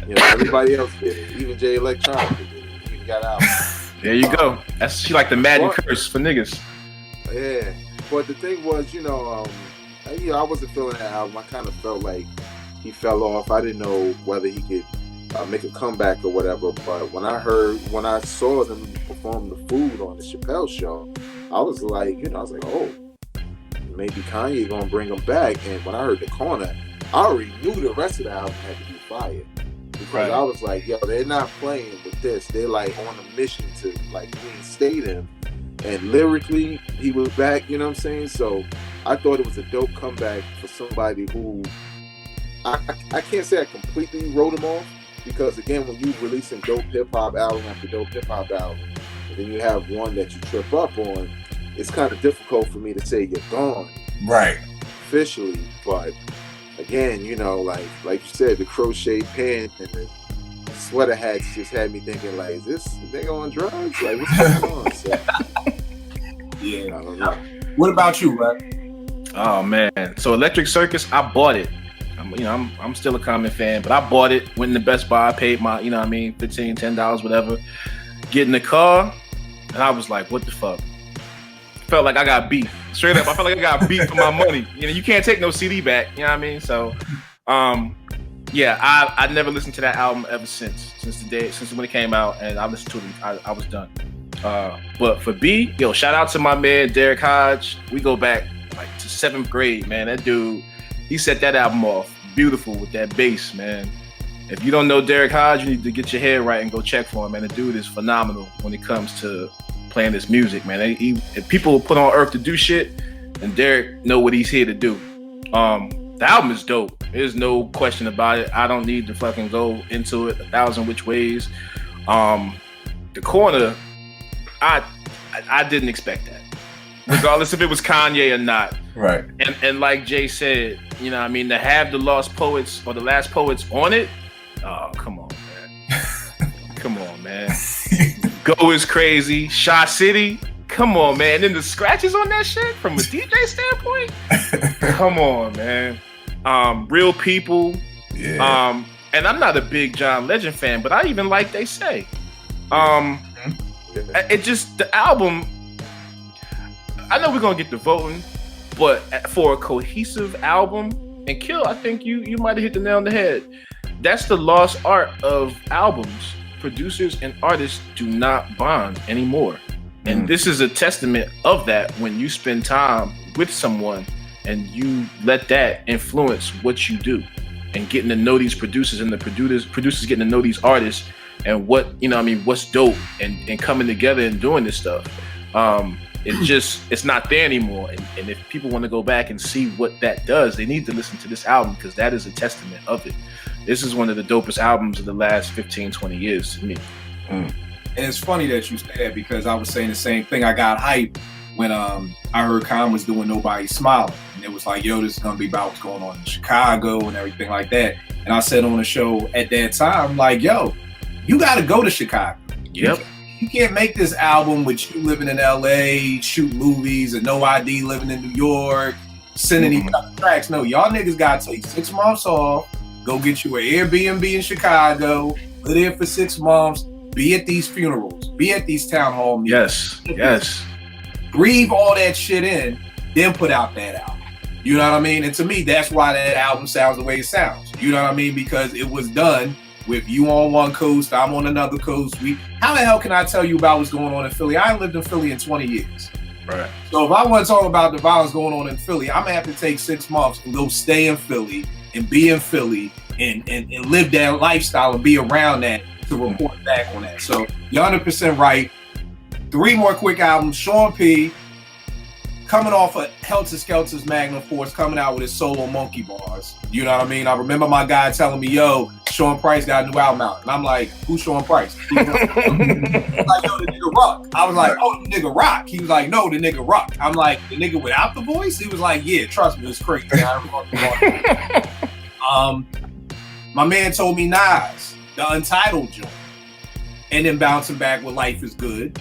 You know, everybody else did it. Even Jay Electronica did it. He even got out. There you go. She like the Madden curse for niggas. Yeah. But the thing was, I wasn't feeling that album. I kind of felt like he fell off. I didn't know whether he could make a comeback or whatever. But when I saw them perform The Food on the Chappelle show, I was like, oh, maybe Kanye gonna bring him back. And when I heard The Corner, I already knew the rest of the album had to be fire. Because I was like, yo, they're not playing with this. They're like on a mission to like reinstate him. And lyrically, he was back, you know what I'm saying? So I thought it was a dope comeback for somebody who I can't say I completely wrote him off, because again, when you releasing dope hip hop album after dope hip hop album, and then you have one that you trip up on, it's kind of difficult for me to say you're gone. Right. Officially, but again, like you said, the crochet pants and the sweater hats just had me thinking, like, is this nigga on drugs? Like, what's going on? So, yeah, I don't know. What about you, Rap? Oh man, so Electric Circus, I bought it. I'm still a Common fan, but I bought it. Went in the Best Buy, I paid my, $15, $10, whatever. Get in the car, and I was like, what the fuck? Felt like I got beat. Straight up, I felt like I got beat for my money. You can't take no CD back. You know what I mean? So, I never listened to that album ever since when it came out, and I listened to it. I was done. But for B, shout out to my man Derek Hodge. We go back like to 7th grade, man. That dude, he set that album off beautiful with that bass, man. If you don't know Derek Hodge, you need to get your head right and go check for him, man. The dude is phenomenal when it comes to playing this music, man. If people put on earth to do shit, and Derek know what he's here to do. The album is dope. There's no question about it. I don't need to fucking go into it 1,000 which ways. The Corner, I didn't expect that, regardless if it was Kanye or not. Right. And like Jay said, to have the Lost Poets or the Last Poets on it. Oh, come on, man. Come on, man. Go is crazy. Shaw City. Come on, man. And then the scratches on that shit from a DJ standpoint. Come on, man. Real People. Yeah. And I'm not a big John Legend fan, but I even like They Say. It just, the album, I know we're gonna get the voting, but for a cohesive album, and Kill, I think you might have hit the nail on the head. That's the lost art of albums. Producers and artists do not bond anymore. And this is a testament of that when you spend time with someone and you let that influence what you do, and getting to know these producers and the producers getting to know these artists and what's dope and coming together and doing this stuff. It's not there anymore. And if people want to go back and see what that does, they need to listen to this album, because that is a testament of it. This is one of the dopest albums of the last 15, 20 years to me. And it's funny that you say that, because I was saying the same thing. I got hyped when I heard Khan was doing Nobody Smiling. And it was like, yo, this is going to be about what's going on in Chicago and everything like that. And I said on the show at that time, like, yo, you got to go to Chicago. Yep. You can't make this album with you living in LA, shooting movies, and No ID living in New York, sending these tracks. No, y'all niggas got to take 6 months off, go get you an Airbnb in Chicago, live there for 6 months, be at these funerals, be at these town hall meetings. Yes. Breathe all that shit in, then put out that album. You know what I mean? And to me, that's why that album sounds the way it sounds. You know what I mean? Because it was done with you on one coast, I'm on another coast. How the hell can I tell you about what's going on in Philly? I ain't lived in Philly in 20 years. Right. So if I want to talk about the violence going on in Philly, I'm gonna have to take 6 months and go stay in Philly and be in Philly and live that lifestyle and be around that to report back on that. So you're 100% right. 3 more quick albums. Sean P, coming off of Helter Skelter's Magnum Force, coming out with his solo Monkey Bars. You know what I mean? I remember my guy telling me, yo, Sean Price got a new album out. And I'm like, who's Sean Price? He was like, yo, the nigga Rock. I was like, oh, the nigga Rock. He was like, no, the nigga Rock. I'm like, the nigga without the voice? He was like, yeah, trust me, it's crazy. My man told me Nas, the Untitled joint, and then bouncing back with Life is Good.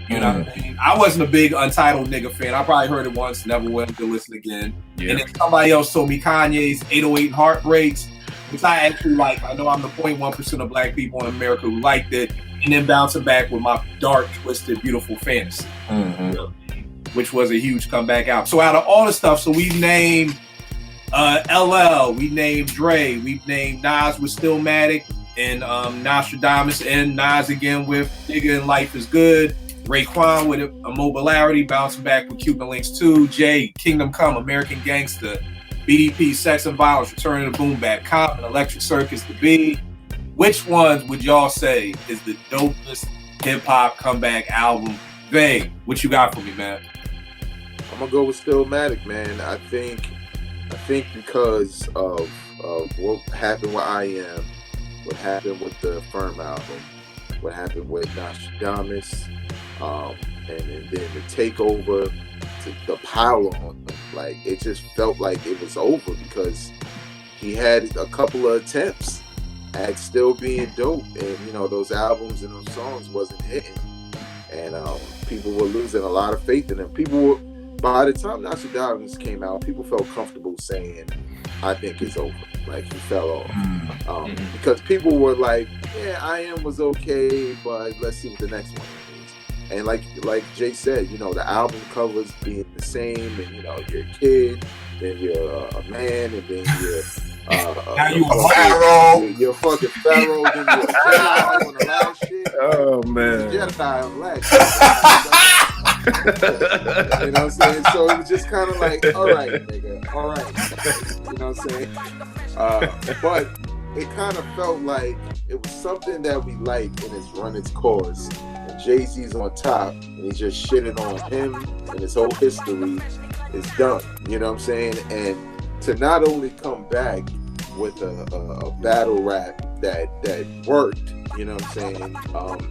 You know what I mean? I wasn't a big Untitled nigga fan. I probably heard it once, never went to listen again. Yeah. And then somebody else told me Kanye's 808 and Heartbreaks, which I actually like. I know I'm the 0.1% of black people in America who liked it. And then bouncing back with my dark, twisted, beautiful fantasy, which was a huge comeback out. So out of all the stuff, so we've named LL, we named Dre, we've named Nas with Stillmatic, and Nostradamus, and Nas again with Nigga and Life is Good. Raekwon with Immobility, bouncing back with Cuban Links 2. Jay, Kingdom Come, American Gangster. BDP, Sex and Violence, Return of the Boom Bap. Common, Electric Circus, The B. Which ones would y'all say is the dopest hip-hop comeback album? Vay, what you got for me, man? I'm gonna go with Stillmatic, man. I think because of what happened with I Am, what happened with the Firm album, what happened with Nostradamus, and then the takeover, the power on him. Like, it just felt like it was over because he had a couple of attempts at still being dope, and those albums and those songs wasn't hitting, and people were losing a lot of faith in him. By the time Nostradamus came out, people felt comfortable saying, I think it's over. Like, he fell off. Because people were like, yeah, I Am was okay, but let's see what the next one is. And like Jay said, the album covers being the same, and you're a kid, then you're a man, and then you're now you a pharaoh. You're a fucking pharaoh, then you're a Jedi on the loud shit. Oh man. Jedi on black. You know what I'm saying? So it was just kind of like, all right, nigga, all right. You know what I'm saying? But it kind of felt like it was something that we liked, and it's run its course. And Jay-Z's on top, and he's just shitting on him, and his whole history is done. You know what I'm saying? And to not only come back with a battle rap that worked, you know what I'm saying,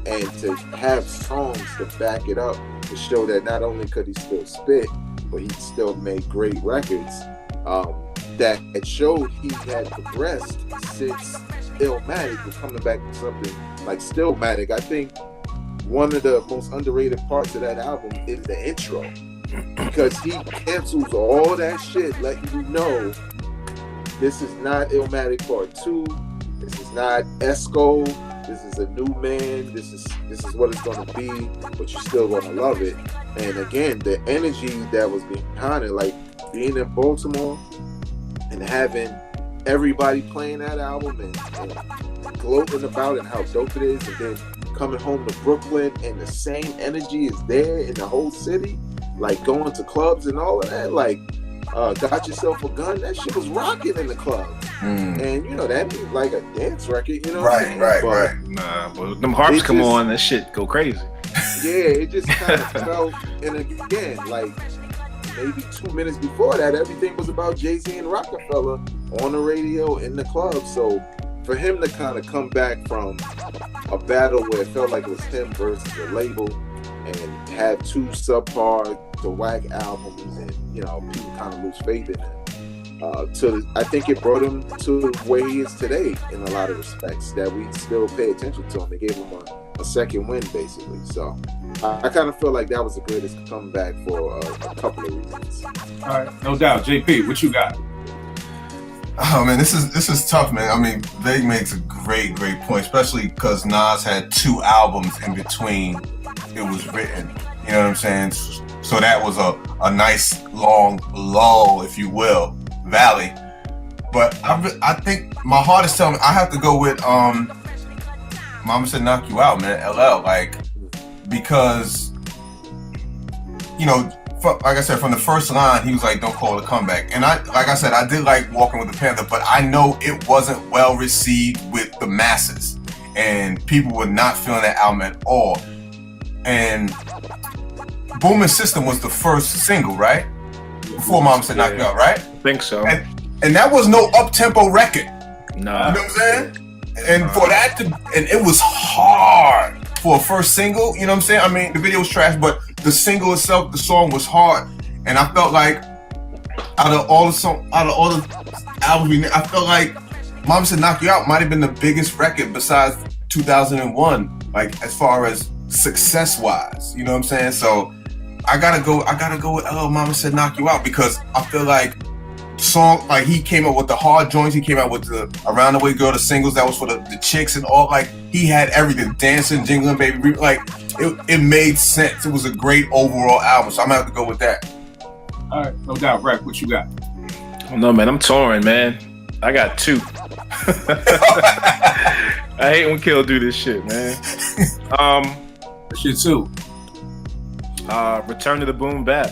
and to have songs to back it up, to show that not only could he still spit, but he still made great records, that it showed he had progressed since Illmatic, was coming back to something like Stillmatic. I think one of the most underrated parts of that album is the intro, because he cancels all that shit, letting you know this is not Illmatic Part 2, this is not Esco, this is a new man, this is what it's gonna be, but you're still gonna love it. And again, the energy that was behind it, like being in Baltimore and having everybody playing that album and gloating about it and how dope it is, and then coming home to Brooklyn and the same energy is there in the whole city, like going to clubs and all of that, like Got Yourself a Gun, that shit was rocking in the club. And you know, that be like a dance record, you know what I'm saying? Right. Nah, but them harps come on, that shit go crazy. Yeah, it just kind of felt, and again, like maybe 2 minutes before that, everything was about Jay-Z and Rockefeller on the radio, in the club. So for him to kind of come back from a battle where it felt like it was him versus the label, and have two subpar to whack albums, and you know, people kind of lose faith in him. I think it brought him to where he is today in a lot of respects, that we still pay attention to him. It gave him a second win, basically. So I kind of feel like that was the greatest comeback for a couple of reasons. All right, no doubt. JP, what you got? Oh man, this is tough, man. I mean, Vague makes a great point, especially because Nas had 2 albums in between it was written. You know what I'm saying? So that was a nice long lull, if you will, valley. But I think my heart is telling me I have to go with Mama Said Knock You Out, man. LL, like, because you know, like I said, from the first line, he was like, "Don't call it a comeback." And like I said, I did like Walking with the Panther, but I know it wasn't well received with the masses, and people were not feeling that album at all. And Booming System was the first single, right? Before Mama Said Knock You Out, right? I think so. And that was no up-tempo record. Nah. You know what I'm saying? And for that and it was hard for a first single, you know what I'm saying? I mean, the video was trash, but the single itself, the song was hard. And I felt like out of all the albums, I felt like Mama Said Knock You Out might have been the biggest record besides 2001, like as far as success-wise, you know what I'm saying? So I gotta go with Mama Said Knock You Out, because I feel like song, like he came up with the hard joints, he came out with the Around the Way Girl, the singles that was for the chicks and all, like he had everything, dancing, jingling, baby, like it made sense. It was a great overall album, so I'm gonna have to go with that. All right, no doubt. Rec, what you got? I don't know, man. I'm torn, man. I got 2. I hate when Kill do this shit, man. Shit too. Return to the Boom Bap,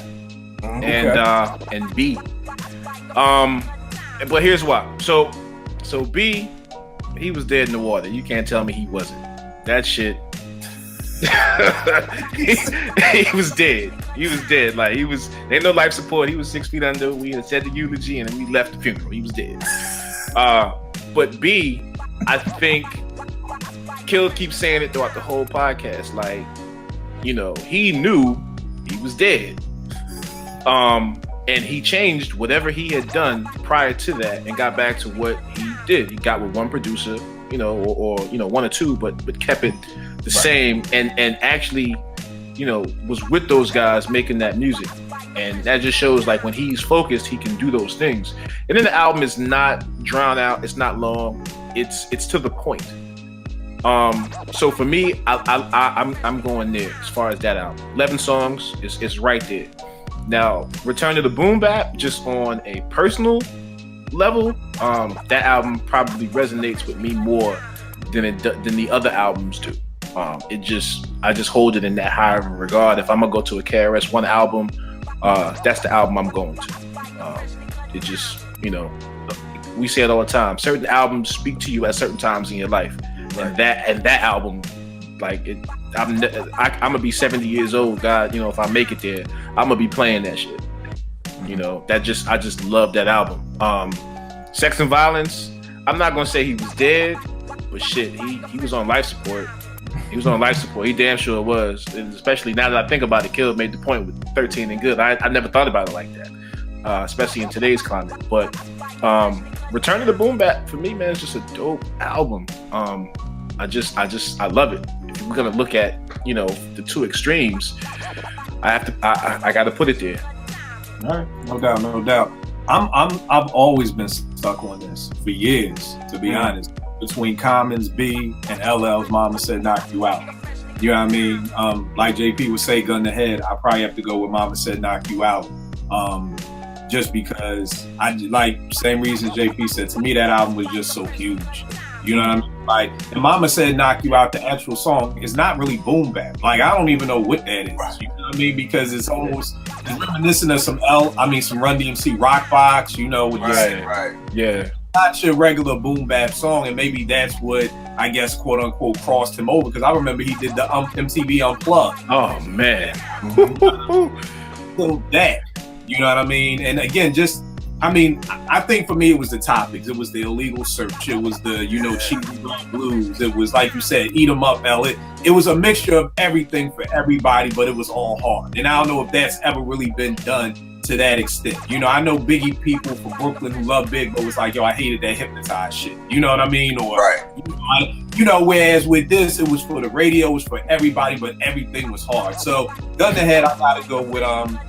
and B. But here's why. So B, he was dead in the water. You can't tell me he wasn't. That shit. he was dead. He was dead. Like he was. Ain't no life support. He was 6 feet under. We had said the eulogy and we left the funeral. He was dead. But B, I think Kill keeps saying it throughout the whole podcast. Like, you know, he knew he was dead. And he changed whatever he had done prior to that and got back to what he did. He got with one producer, you know, or you know, 1 or 2, but kept it the same, and actually, you know, was with those guys making that music. And that just shows, like, when he's focused, he can do those things. And then the album is not drowned out, it's not long, it's to the point. So for me, I'm going there as far as that album. 11 songs is right there. Now, Return to the Boom Bap, just on a personal level, that album probably resonates with me more than the other albums do. I just hold it in that high of a regard. If I'm gonna go to a KRS-One album, that's the album I'm going to. It just, you know, we say it all the time. Certain albums speak to you at certain times in your life, and that album, like it. I'm gonna be 70 years old, God. You know, if I make it there, I'm gonna be playing that shit. You know, I just love that album. Sex and Violence. I'm not gonna say he was dead, but shit, he was on life support. He was on life support. He damn sure was. And especially now that I think about it, Kill made the point with 13 and Good. I never thought about it like that, especially in today's climate. But Return to the Boom Bap for me, man, is just a dope album. I love it. If we're gonna look at, you know, the two extremes, I got to put it there. All right, no doubt. I've always been stuck on this for years, to be honest. Between Common's B and LL's Mama Said Knock You Out. You know what I mean? Like JP would say, gun to head, I probably have to go with Mama Said Knock You Out. Just because I like, same reason JP said, to me that album was just so huge. You know what I mean? Like, and Mama Said Knock You Out, the actual song, is not really boom bap. Like, I don't even know what that is. You know what I mean? Because it's almost reminiscent of some Run DMC Rock Box, you know, with Yeah. Not your regular boom bap song, and maybe that's what, I guess, quote unquote, crossed him over, because I remember he did the MTV Unplugged. Oh man. So that, you know what I mean? And again, just, I mean, I think for me it was the topics. It was the illegal search. It was the, you know, cheesy black blues. It was, like you said, Eat 'em Up, L. It was a mixture of everything for everybody, but it was all hard. And I don't know if that's ever really been done to that extent. You know, I know Biggie people from Brooklyn who love Big, but was like, yo, I hated that hypnotized shit. You know what I mean? Or, you know, whereas with this, it was for the radio, it was for everybody, but everything was hard. So, gun to head, I gotta go with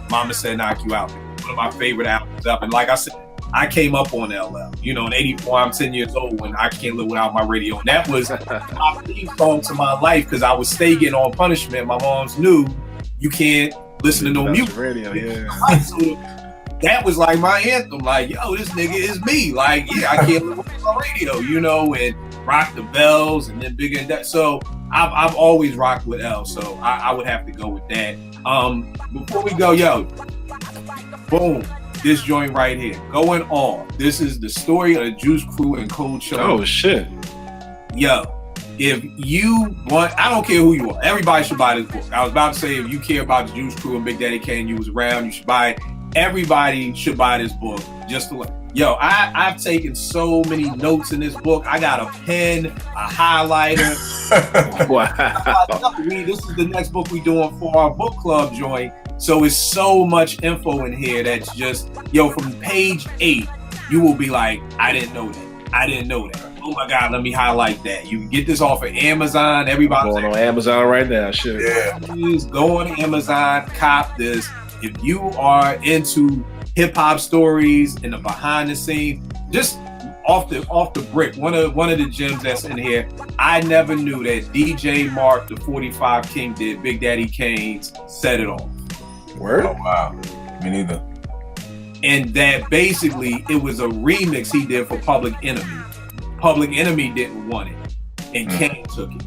Mama Said Knock You Out. One of my favorite albums up. And like I said, I came up on LL. You know, in 84, I'm 10 years old when I Can't Live Without My Radio. And that was my theme song to my life, because I would stay getting on punishment. My moms knew you can't listen to no music. Radio, yeah. So that was like my anthem. Like, yo, this nigga is me. Like, yeah, I Can't Live Without My Radio, you know, and Rock the Bells and then Bigger and that. So I've always rocked with L. So I would have to go with that. Before we go, yo, boom. This joint right here, Going On. This is the story of the Juice Crew and Cold Show. Oh shit. Yo, if you want, I don't care who you are, everybody should buy this book. I was about to say, if you care about the Juice Crew and Big Daddy Kane, you was around, you should buy it. Everybody should buy this book. Just to yo, I've taken so many notes in this book. I got a pen, a highlighter. Wow. This is the next book we doing for our book club joint. So it's so much info in here that's just, yo, from page 8, you will be like, I didn't know that. Oh my God, let me highlight that. You can get this off of Amazon. Everybody's going on Amazon right now. Sure. Yeah. Please go on Amazon, cop this. If you are into hip hop stories and the behind the scenes, just off the brick, one of the gems that's in here, I never knew that DJ Mark, the 45 King, did Big Daddy Kane's Set It Off. Word? Oh wow. Me neither. And that basically it was a remix he did for Public Enemy. Public Enemy didn't want it, and Kane took it.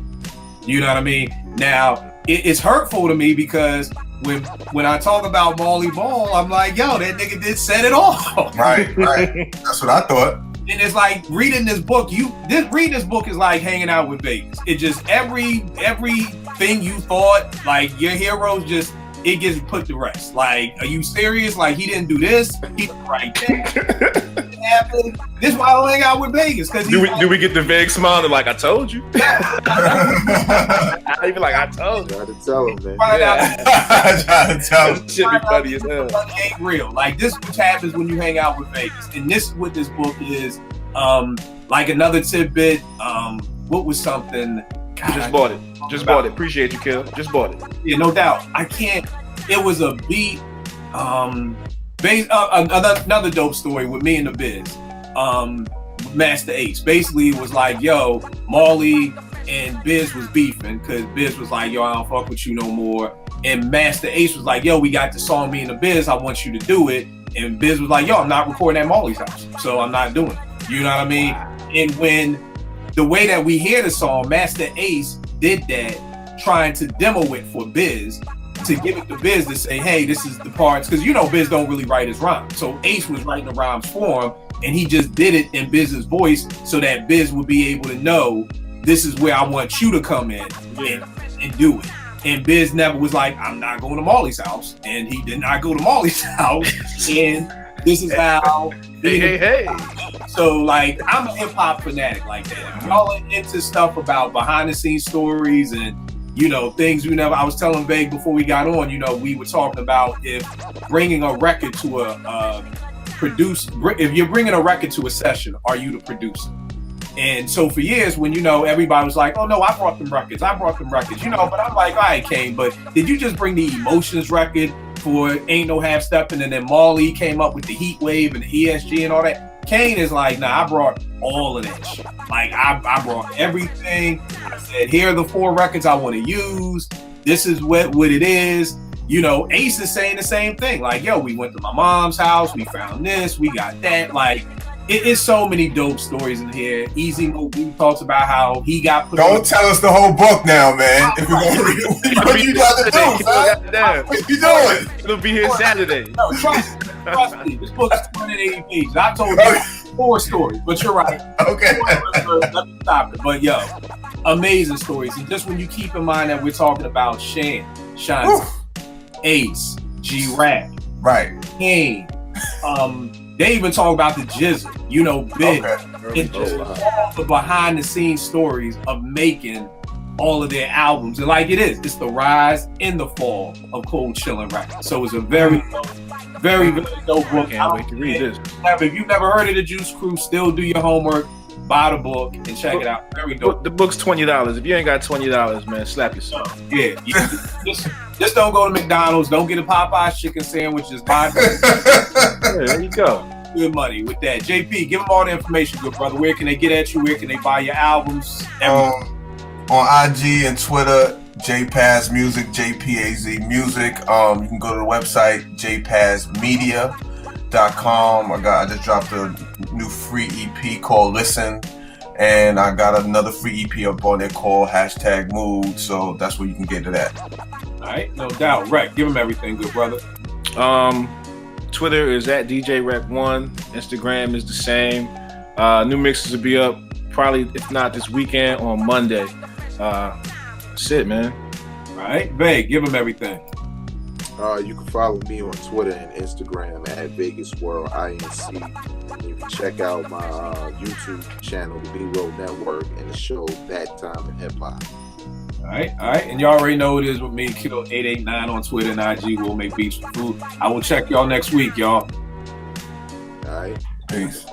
You know what I mean? Now it's hurtful to me because when I talk about Marley Ball, I'm like, yo, that nigga did Set It Off. Right. That's what I thought. And it's like reading this book. Reading this book is like hanging out with Vegas. It just everything you thought like your heroes just. It gets put to rest. Like, are you serious? Like, he didn't do this. He did the right thing. This is why I don't hang out with Vegas. Do we get the vague smile and like, I told you? I even like, I told you. Try to tell him, man. Try to tell him. Shit be funny as hell. It ain't real. Like, this is what happens when you hang out with Vegas. And this is what this book is. Like another tidbit. What was something? God, Just bought it. Appreciate you, Kill. Just bought it. Yeah, no doubt. I can't. It was a beat. Another dope story with me and the Biz. Master Ace. Basically, it was like, yo, Marley and Biz was beefing because Biz was like, yo, I don't fuck with you no more. And Master Ace was like, yo, we got the song, me and the Biz. I want you to do it. And Biz was like, yo, I'm not recording at Marley's house, so I'm not doing it. You know what I mean? And when the way that we hear the song, Master Ace did that, trying to demo it for Biz, to give it to Biz to say, hey, this is the parts, because you know Biz don't really write his rhymes. So Ace was writing the rhymes for him, and he just did it in Biz's voice so that Biz would be able to know this is where I want you to come in and do it. And Biz never was like, I'm not going to Marley's house. And he did not go to Marley's house. And this is how. Hey. So, like, I'm a hip hop fanatic like that. Y'all are into stuff about behind the scenes stories and, you know, things we never. I was telling Vague before we got on, you know, we were talking about if bringing a record to if you're bringing a record to a session, are you the producer? And so for years, when, you know, everybody was like, oh no, I brought them records, you know, but I'm like, all right, Kane, but did you just bring the Emotions record for Ain't No Half Stepping, and then Marley came up with the Heat Wave and the ESG and all that? Kane is like, nah, I brought all of that shit. Like, I brought everything. I said, here are the 4 records I want to use. This is what it is. You know, Ace is saying the same thing. Like, yo, we went to my mom's house, we found this, we got that. Like, it is so many dope stories in here. Easy Mo talks about how he got put. Don't tell us the whole book now, man. If we're gonna read it, what you got to do, son? What you doing? It'll be here Saturday. No, trust me. This book is 280 pages. I told you 4 stories, but you're right. Okay. Let me stop it. But yo, amazing stories. And just when you keep in mind that we're talking about Shanti, Ace, G-Rap, right, Kane, they even talk about the Jizzle, you know, Big, and just all the behind the scenes stories of making all of their albums. And like it's the rise and the fall of Cold Chillin' Records. So it's a very dope, very dope book. Can't wait to read this. If you've never heard of the Juice Crew, still do your homework, buy the book and check it out. Very dope. The book's $20. If you ain't got $20, man, slap yourself. Yeah, just don't go to McDonald's. Don't get a Popeye's chicken sandwich. Just buy there you go. Good money with that. JP, give them all the information, good brother. Where can they get at you? Where can they buy your albums? On IG and Twitter, JPaz Music, JPAZ Music. You can go to the website, jpazmedia.com. I just dropped a new free EP called Listen. And I got another free EP up on there called #Mood. So that's where you can get to that. All right, no doubt. Rec, give them everything, good brother. Twitter is at DJRec1. Instagram is the same. New mixes will be up probably, if not this weekend, on Monday. That's it, man. All right, Veg, give them everything. You can follow me on Twitter and Instagram at Vegas World INC. You can check out my YouTube channel, the B-Roll Network, and the show That Time in Hip Hop. All right, and y'all already know what it is with me, Kiddo889 on Twitter and IG. We'll make beats for food. I will check y'all next week, y'all. All right. Peace.